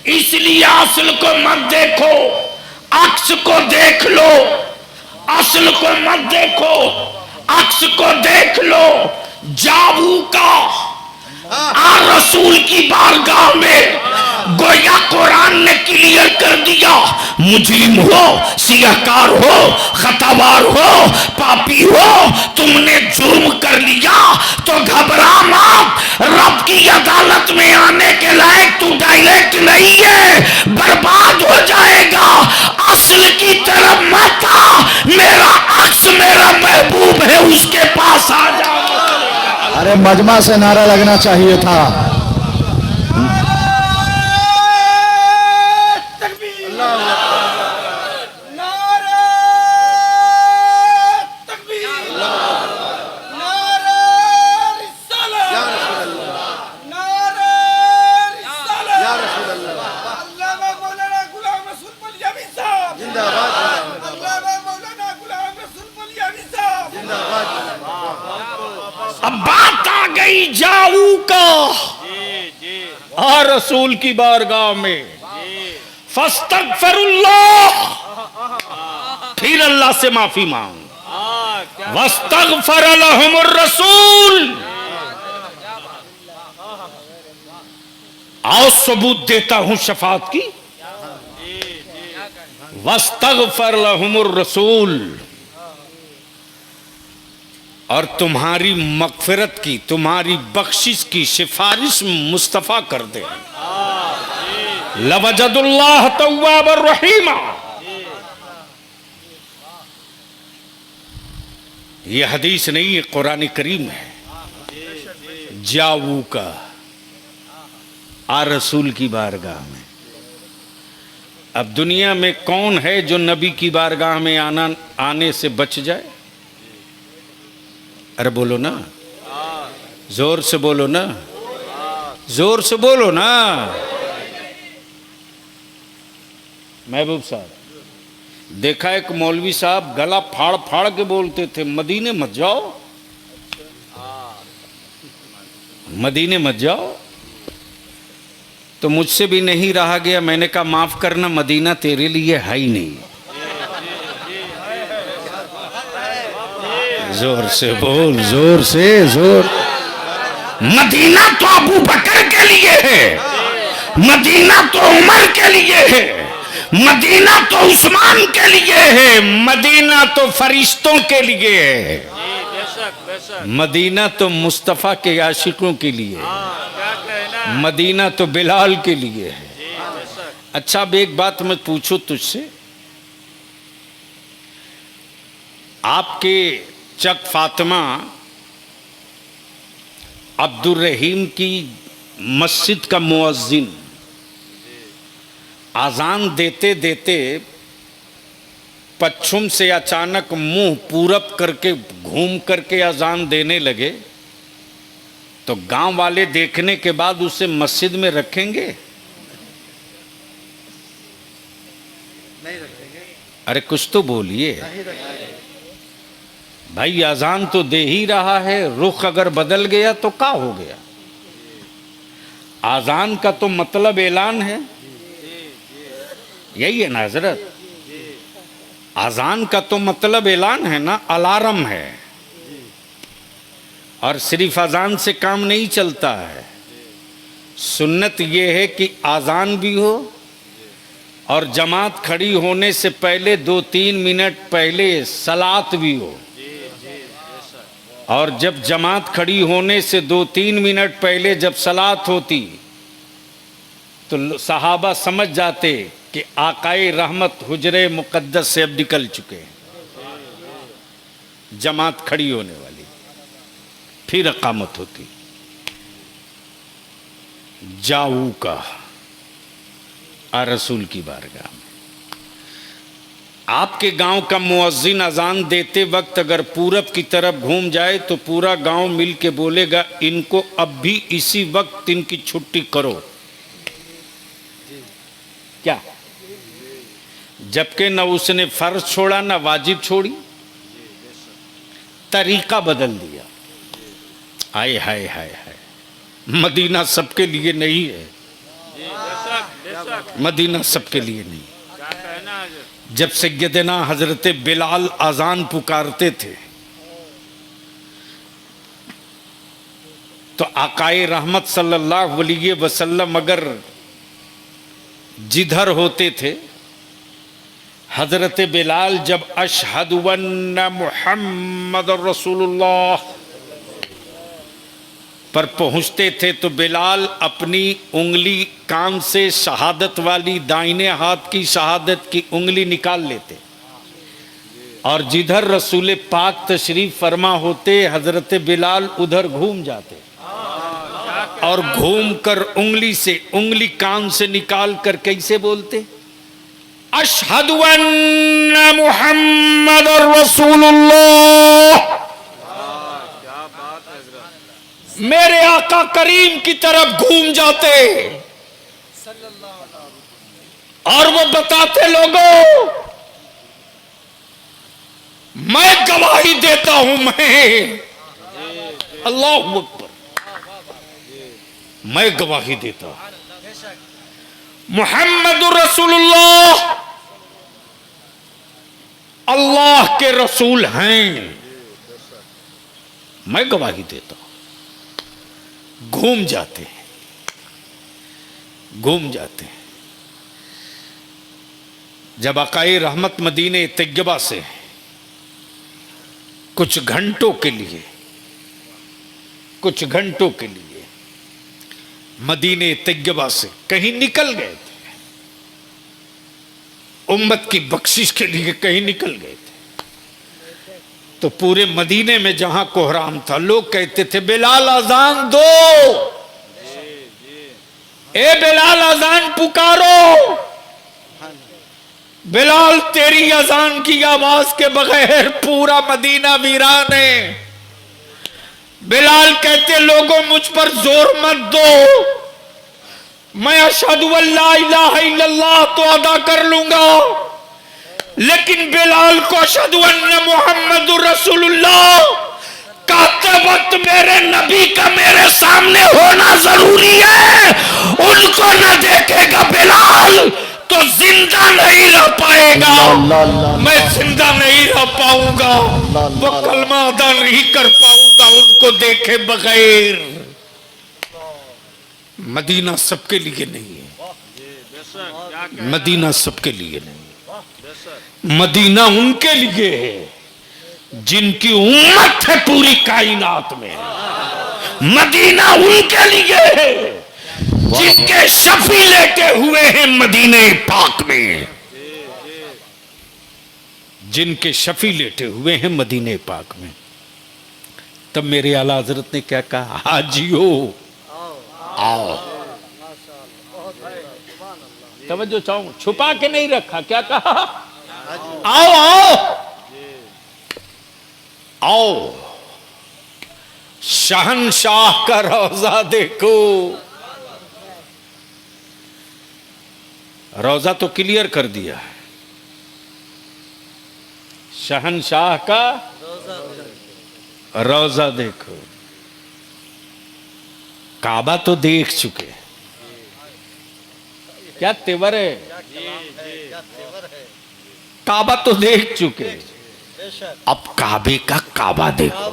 इसलिए असल को मत देखो, अक्स को देख लो। असल को मत देखो, अक्स को देख लो। जाबू का आ रसूल की बारगाह में गोया कुरान ने क्लियर कर दिया, मुजरिम हो, सियाकार हो, खतावार हो, पापी हो, तुमने जुर्म कर लिया तो घबरा मत, रब की अदालत में आने के लायक तू डायरेक्ट नहीं है, बर्बाद हो जाएगा। असल की तरफ मत आ, मेरा अक्स मेरा महबूब है, उसके पास आ जाओ। अरे मजमा से नारा लगना चाहिए था। अब बात आ गई जाऊ का आ रसूल की बारगाह में, फस्तगफिरुल्लाह, फिर अल्लाह से माफी मांग, वस्तगफर लहुमुर रसूल। आओ सबूत देता हूं शफाअत की, वस्तगफर लहुमुर रसूल, और तुम्हारी मगफिरत की, तुम्हारी बख्शिश की सिफारिश मुस्तफा कर दे। लवजदुल्लाह तव्वाबर रहीमा। यह हदीस नहीं, ये कुरान करीम है। जाऊ का आ रसूल की बारगाह में। अब दुनिया में कौन है जो नबी की बारगाह में आने से बच जाए? अरे बोलो ना, जोर से बोलो ना, जोर से बोलो ना। महबूब साहब, देखा एक मौलवी साहब गला फाड़ फाड़ के बोलते थे, मदीने मत जाओ, मदीने मत जाओ। तो मुझसे भी नहीं रहा गया, मैंने कहा माफ करना, मदीना तेरे लिए है ही नहीं। जोर से बोल, जोर से जोर। मदीना तो अबू बकर के लिए है, मदीना तो उमर के लिए है, मदीना तो उस्मान के लिए है, मदीना तो फरिश्तों के लिए है, मदीना तो मुस्तफा के आशिकों के लिए है, मदीना तो बिलाल के लिए है। अच्छा, अब एक बात मैं पूछूं तुझसे, आपके चक फातिमा अब्दुल रहीम की मस्जिद का मुअज्जिन आजान देते देते पश्चिम से अचानक मुंह पूरब करके घूम करके अजान देने लगे, तो गांव वाले देखने के बाद उसे मस्जिद में रखेंगे? नहीं रखेंगे। अरे कुछ तो बोलिए भाई, अजान तो दे ही रहा है, रुख अगर बदल गया तो क्या हो गया? आजान का तो मतलब ऐलान है, यही है ना हजरत? आजान का तो मतलब ऐलान है ना, अलार्म है। और सिर्फ अजान से काम नहीं चलता है, सुन्नत यह है कि आजान भी हो और जमात खड़ी होने से पहले 2-3 मिनट पहले सलात भी हो। और जब जमात खड़ी होने से 2-3 मिनट पहले जब सलात होती तो सहाबा समझ जाते कि आकाए रहमत हुजरे मुकद्दस से अब निकल चुके हैं, जमात खड़ी होने वाली, फिर इकामत होती। जाऊ का आ रसूल की बारगाह में। आपके गांव का मुअज्जिन अजान देते वक्त अगर पूरब की तरफ घूम जाए तो पूरा गांव मिल के बोलेगा, इनको अब भी इसी वक्त इनकी छुट्टी करो। क्या? जबकि न उसने फर्ज छोड़ा न वाजिब छोड़ी, तरीका बदल दिया। आए हाय हाय हाय, मदीना सबके लिए नहीं है, मदीना सबके लिए नहीं। जब सैयदना हजरत बिलाल अजान पुकारते थे तो आकाए रहमत सल्लल्लाहु अलैहि वसल्लम अगर जिधर होते थे, हजरत बिलाल जब अशहदु वन्ना मुहम्मद रसूलुल्लाह पर पहुंचते थे तो बिलाल अपनी उंगली कान से शहादत वाली दाहिने हाथ की शहादत की उंगली निकाल लेते और जिधर रसूल पाक तशरीफ फरमा होते हजरत बिलाल उधर घूम जाते और घूमकर उंगली से उंगली कान से निकाल कर कैसे बोलते, अशहदु अन्ना मुहम्मद रसूलुल्लाह। मेरे आका करीम की तरफ घूम जाते और वो बताते, लोगों मैं गवाही देता हूं, मैं अल्लाहु अकबर, मैं गवाही देता हूं मुहम्मदुर रसूलुल्लाह अल्लाह के रसूल हैं, मैं गवाही देता हूं। घूम जाते हैं, घूम जाते हैं। जब आकाए रहमत मदीने तैयबा से कुछ घंटों के लिए मदीने तैयबा से कहीं निकल गए थे, उम्मत की बख्शिश के लिए कहीं निकल गए थे, तो पूरे मदीने में जहां कोहराम था लोग कहते थे, बिलाल अजान दो, ए बिलाल अजान पुकारो। बिलाल तेरी अजान की आवाज के बगैर पूरा मदीना वीरान है। बिलाल कहते, लोगों मुझ पर जोर मत दो, मैं अशहदु अल्ला इलाहा इल्लल्लाह तो अदा कर लूंगा, लेकिन बिलाल को अशहदु अन्ना मुहम्मदुर रसूलुल्लाह कहते वक्त मेरे नबी का मेरे सामने होना जरूरी है। उनको न देखेगा बिलाल तो जिंदा नहीं रह पाएगा, मैं जिंदा नहीं रह पाऊंगा, वो कलमा अदा नहीं कर पाऊंगा उनको देखे बगैर। मदीना सबके लिए नहीं है, मदीना सबके लिए नहीं, मदीना उनके लिए है जिनकी उम्मत है पूरी कायनात में। मदीना उनके लिए है जिनके शफी लेटे हुए हैं मदीने पाक में, जिनके शफी लेटे हुए हैं मदीने पाक में। तब मेरे आला हजरत ने क्या कहा, हाजियो आओ। तवज्जो चाहूं, छुपा के नहीं रखा, क्या कहा, आओ आओ आओ, शहंशाह का रोजा देखो। रोजा तो क्लियर कर दिया है, शहंशाह का रोजा देखो। काबा तो देख चुके, क्या तेवर है, काबा तो देख चुके, अब काबे का काबा देखो।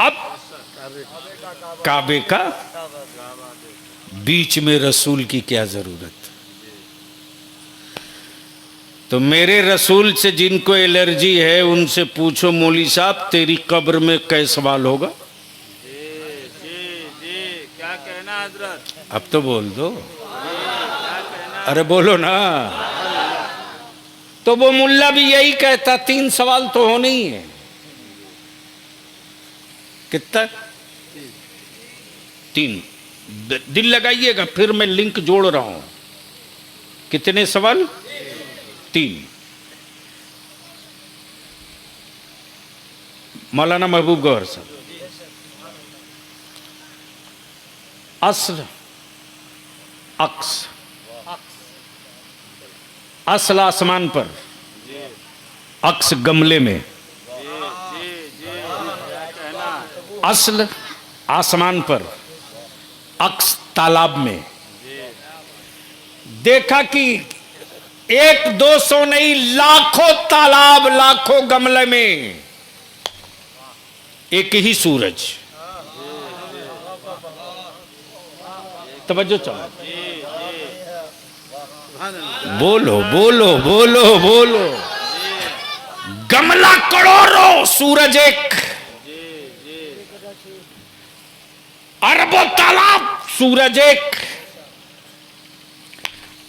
अब काबे का बीच में रसूल की क्या जरूरत। तो मेरे रसूल से जिनको एलर्जी है उनसे पूछो, मौली साहब तेरी कब्र में कै सवाल होगा। क्या कहना हजरत, अब तो बोल दो, अरे बोलो ना। तो वो मुल्ला भी यही कहता, 3 सवाल तो होने ही है। कितना, 3। दिल लगाइएगा, फिर मैं लिंक जोड़ रहा हूं। कितने सवाल, 3। मौलाना महबूब गौहर साहब, अस्ल अक्स, असल आसमान पर, अक्स गमले में, असल आसमान पर, अक्स तालाब में। देखा कि 1-200 नहीं, लाखों तालाब, लाखों गमले में एक ही सूरज। तवज्जो चाहो, सुभान अल्लाह। बोलो बोलो बोलो बोलो। गमला करोड़ों, सूरज एक, अरबों तालाब, सूरज एक,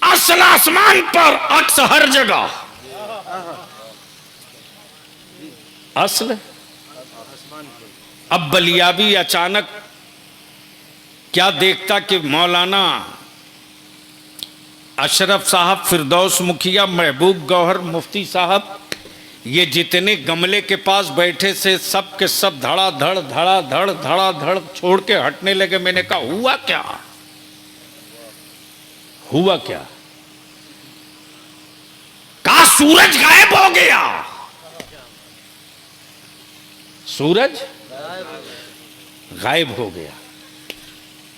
असल आसमान पर, अक्स हर जगह। असल अब बलियाबी अचानक क्या देखता कि मौलाना अशरफ साहब, फिरदौस मुखिया, महबूब गौहर मुफ्ती साहब, ये जितने गमले के पास बैठे से सब के सब धड़ाधड़ धड़ाधड़ धड़ाधड़ छोड़ के हटने लगे। मैंने कहा हुआ क्या, हुआ क्या? कहा सूरज गायब हो गया। सूरज गायब हो गया।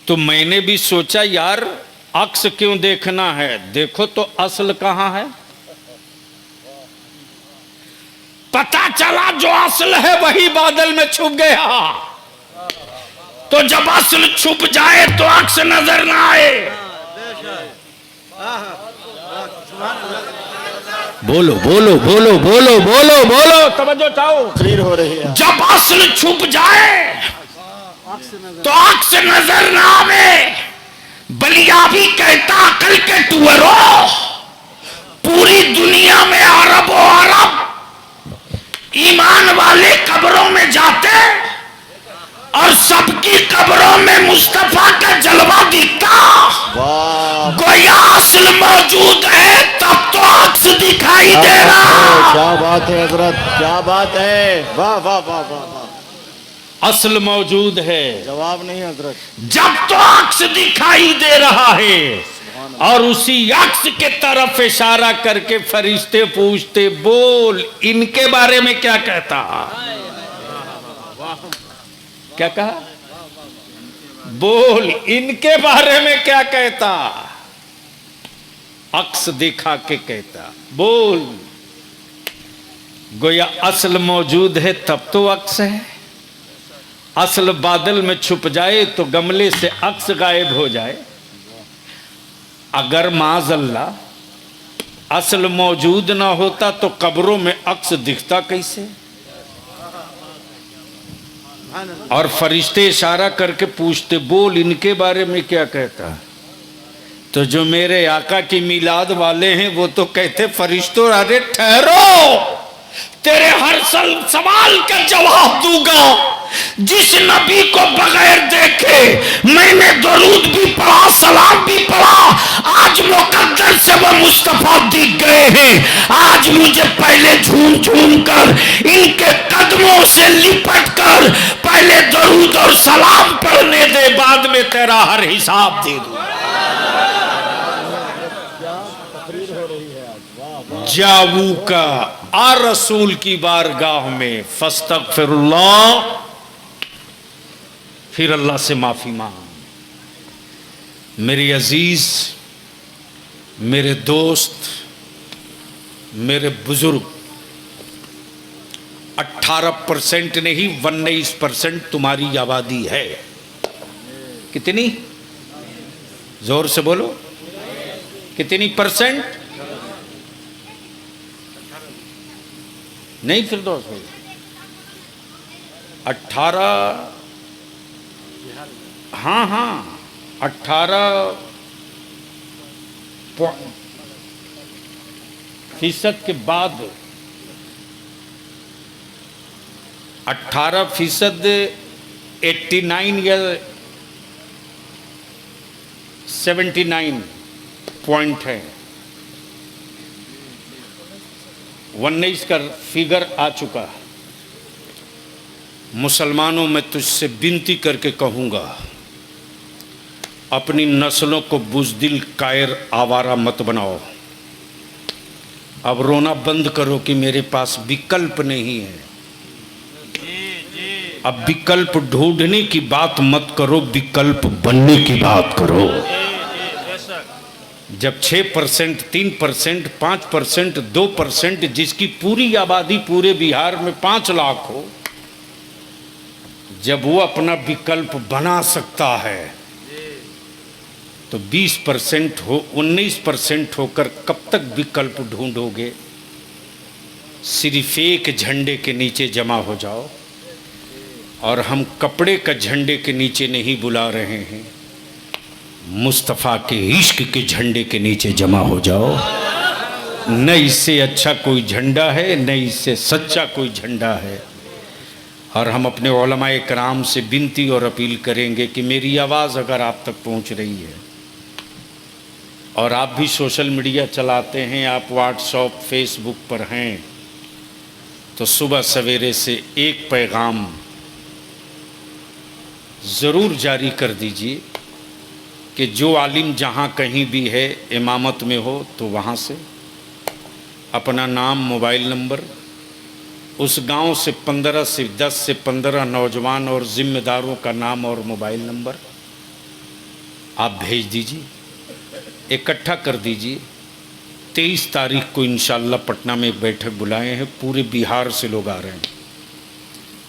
तो मैंने भी सोचा यार अक्स क्यों देखना है, देखो तो असल कहां है। पता चला जो असल है वही बादल में छुप गया। तो जब असल छुप जाए तो अक्स नजर ना आए। बोलो बोलो बोलो बोलो बोलो बोलो, तवज्जो चाहो। तकरीर हो रही है। जब असल छुप जाए तो अक्स नजर ना आवे। बलियाबी कहता अकल के टुअरों, पूरी दुनिया में अरबों अरब ईमान वाले कब्रों में जाते और सबकी कब्रों में मुस्तफा का जलवा दिखता। वाह, गोया असल मौजूद है तब तो अक्स दिखाई दे रहा। क्या बात है हजरत, क्या बात है। वाह वाह वाह वाह वाह, असल मौजूद है जवाब नहीं हजरत। जब तो अक्स दिखाई दे रहा है। और उसी अक्स के तरफ इशारा करके फरिश्ते पूछते, बोल इनके बारे में क्या कहता। क्या कहा? बोल इनके बारे में क्या कहता। अक्स दिखा के कहता, बोल। गोया असल मौजूद है तब तो अक्स है। असल बादल में छुप जाए तो गमले से अक्स गायब हो जाए। अगर माज़अल्लाह असल मौजूद ना होता तो कब्रों में अक्स दिखता कैसे। और फरिश्ते इशारा करके पूछते, बोल इनके बारे में क्या कहता। तो जो मेरे आका की मिलाद वाले हैं वो तो कहते, फरिश्तों अरे ठहरो, तेरे हर सवाल का जवाब दूंगा। जिस नबी को बगैर देखे मैंने दरूद भी पढ़ा, सलाम भी पढ़ा, आज मुकद्दर से वो मुस्तफा दिख गए हैं। आज मुझे पहले झूम झूम कर इनके कदमों से लिपट कर पहले दरूद और सलाम पढ़ने दे, बाद में तेरा हर हिसाब दे दूं। जावू का आ रसूल की बारगाह में फस्तगफिरुल्लाह, फिर अल्लाह से माफी मांग। मेरे अजीज, मेरे दोस्त, मेरे बुजुर्ग, 18% नहीं 19% तुम्हारी आबादी है। कितनी? जोर से बोलो, कितनी परसेंट? नहीं फिर दोस्त भाई, 18, हाँ हाँ 18% के बाद 18% 89 या 79 पॉइंट है। 19 का फिगर आ चुका। मुसलमानों में तुझसे विनती करके कहूँगा, अपनी नस्लों को बुज़दिल, कायर, आवारा मत बनाओ। अब रोना बंद करो कि मेरे पास विकल्प नहीं है। अब विकल्प ढूंढने की बात मत करो, विकल्प बनने की बात करो। जब 6%, 3%, 5%, 2%, जिसकी पूरी आबादी पूरे बिहार में 5 लाख हो, जब वो अपना विकल्प बना सकता है तो 20% हो 19% होकर कब तक विकल्प ढूंढोगे? सिर्फ एक झंडे के नीचे जमा हो जाओ। और हम कपड़े का झंडे के नीचे नहीं बुला रहे हैं, मुस्तफ़ा के इश्क के झंडे के नीचे जमा हो जाओ। न इससे अच्छा कोई झंडा है, न इससे सच्चा कोई झंडा है। और हम अपने उलमाए कराम से विनती और अपील करेंगे कि मेरी आवाज़ अगर आप तक पहुंच रही है और आप भी सोशल मीडिया चलाते हैं, आप व्हाट्सएप फेसबुक पर हैं, तो सुबह सवेरे से एक पैगाम ज़रूर जारी कर दीजिए कि जो आलिम जहाँ कहीं भी है, इमामत में हो तो वहाँ से अपना नाम, मोबाइल नंबर, उस गांव से 10 से 15 नौजवान और ज़िम्मेदारों का नाम और मोबाइल नंबर आप भेज दीजिए, इकट्ठा कर दीजिए। 23 तारीख को इंशाअल्लाह पटना में एक बैठक बुलाए हैं, पूरे बिहार से लोग आ रहे हैं,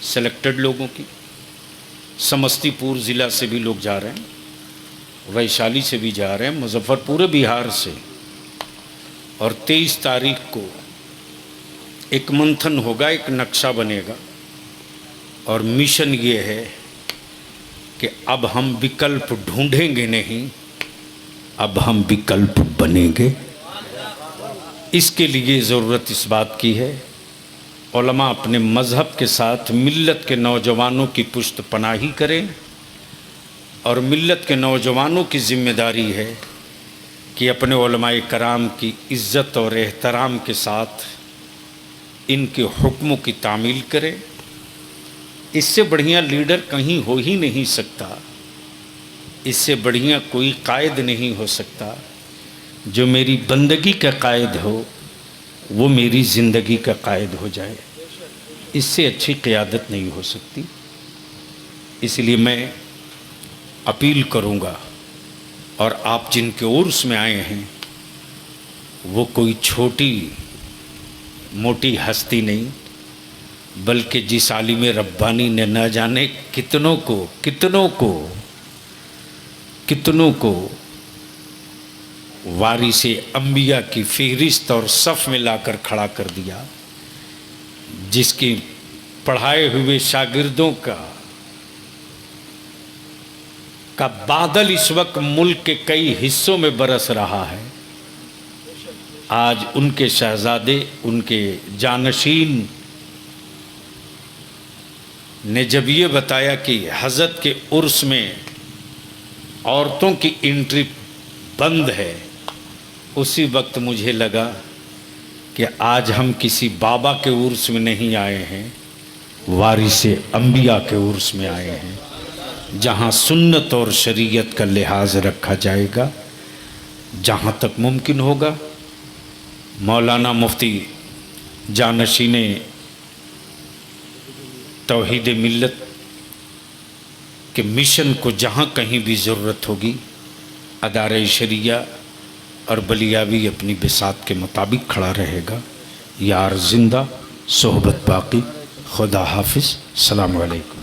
सेलेक्टेड लोगों की। समस्तीपुर ज़िला से भी लोग जा रहे हैं, वैशाली से भी जा रहे हैं, मुजफ्फरपुर, पूरे बिहार से। और 23 तारीख को एक मंथन होगा, एक नक्शा बनेगा और मिशन ये है कि अब हम विकल्प ढूंढेंगे नहीं, अब हम विकल्प बनेंगे। इसके लिए ज़रूरत इस बात की है, उलमा अपने मज़हब के साथ मिल्लत के नौजवानों की पुष्ट पनाही करें। और मिल्लत के नौजवानों की ज़िम्मेदारी है कि अपने उलमाए कराम की इज़्ज़त और एहतराम के साथ इनके हुक्मों की तामील करें। इससे बढ़िया लीडर कहीं हो ही नहीं सकता, इससे बढ़िया कोई कायद नहीं हो सकता। जो मेरी बंदगी का कायद हो वो मेरी ज़िंदगी का कायद हो जाए, इससे अच्छी क़यादत नहीं हो सकती। इसलिए मैं अपील करूँगा, और आप जिनके उर्स में आए हैं वो कोई छोटी मोटी हस्ती नहीं, बल्कि जिस आलिम रब्बानी ने न जाने कितनों को वारिसे अंबिया की फ़हरिस्त और सफ़ में लाकर खड़ा कर दिया, जिसके पढ़ाए हुए शागिर्दों का बादल इस वक्त मुल्क के कई हिस्सों में बरस रहा है। आज उनके शहजादे, उनके जानशीन ने जब ये बताया कि हज़रत के उर्स में औरतों की एंट्री बंद है, उसी वक्त मुझे लगा कि आज हम किसी बाबा के उर्स में नहीं आए हैं, वारिसे अंबिया के उर्स में आए हैं, जहाँ सुन्नत और शरीयत का लिहाज रखा जाएगा। जहाँ तक मुमकिन होगा मौलाना मुफ्ती जानशीने तौहीद मिल्लत के मिशन को जहाँ कहीं भी ज़रूरत होगी, अदारे शरिया और बलियावी अपनी बिसात के मुताबिक खड़ा रहेगा। यार जिंदा, सोहबत बाकी। खुदा हाफिज़। अस्सलामु अलैकुम।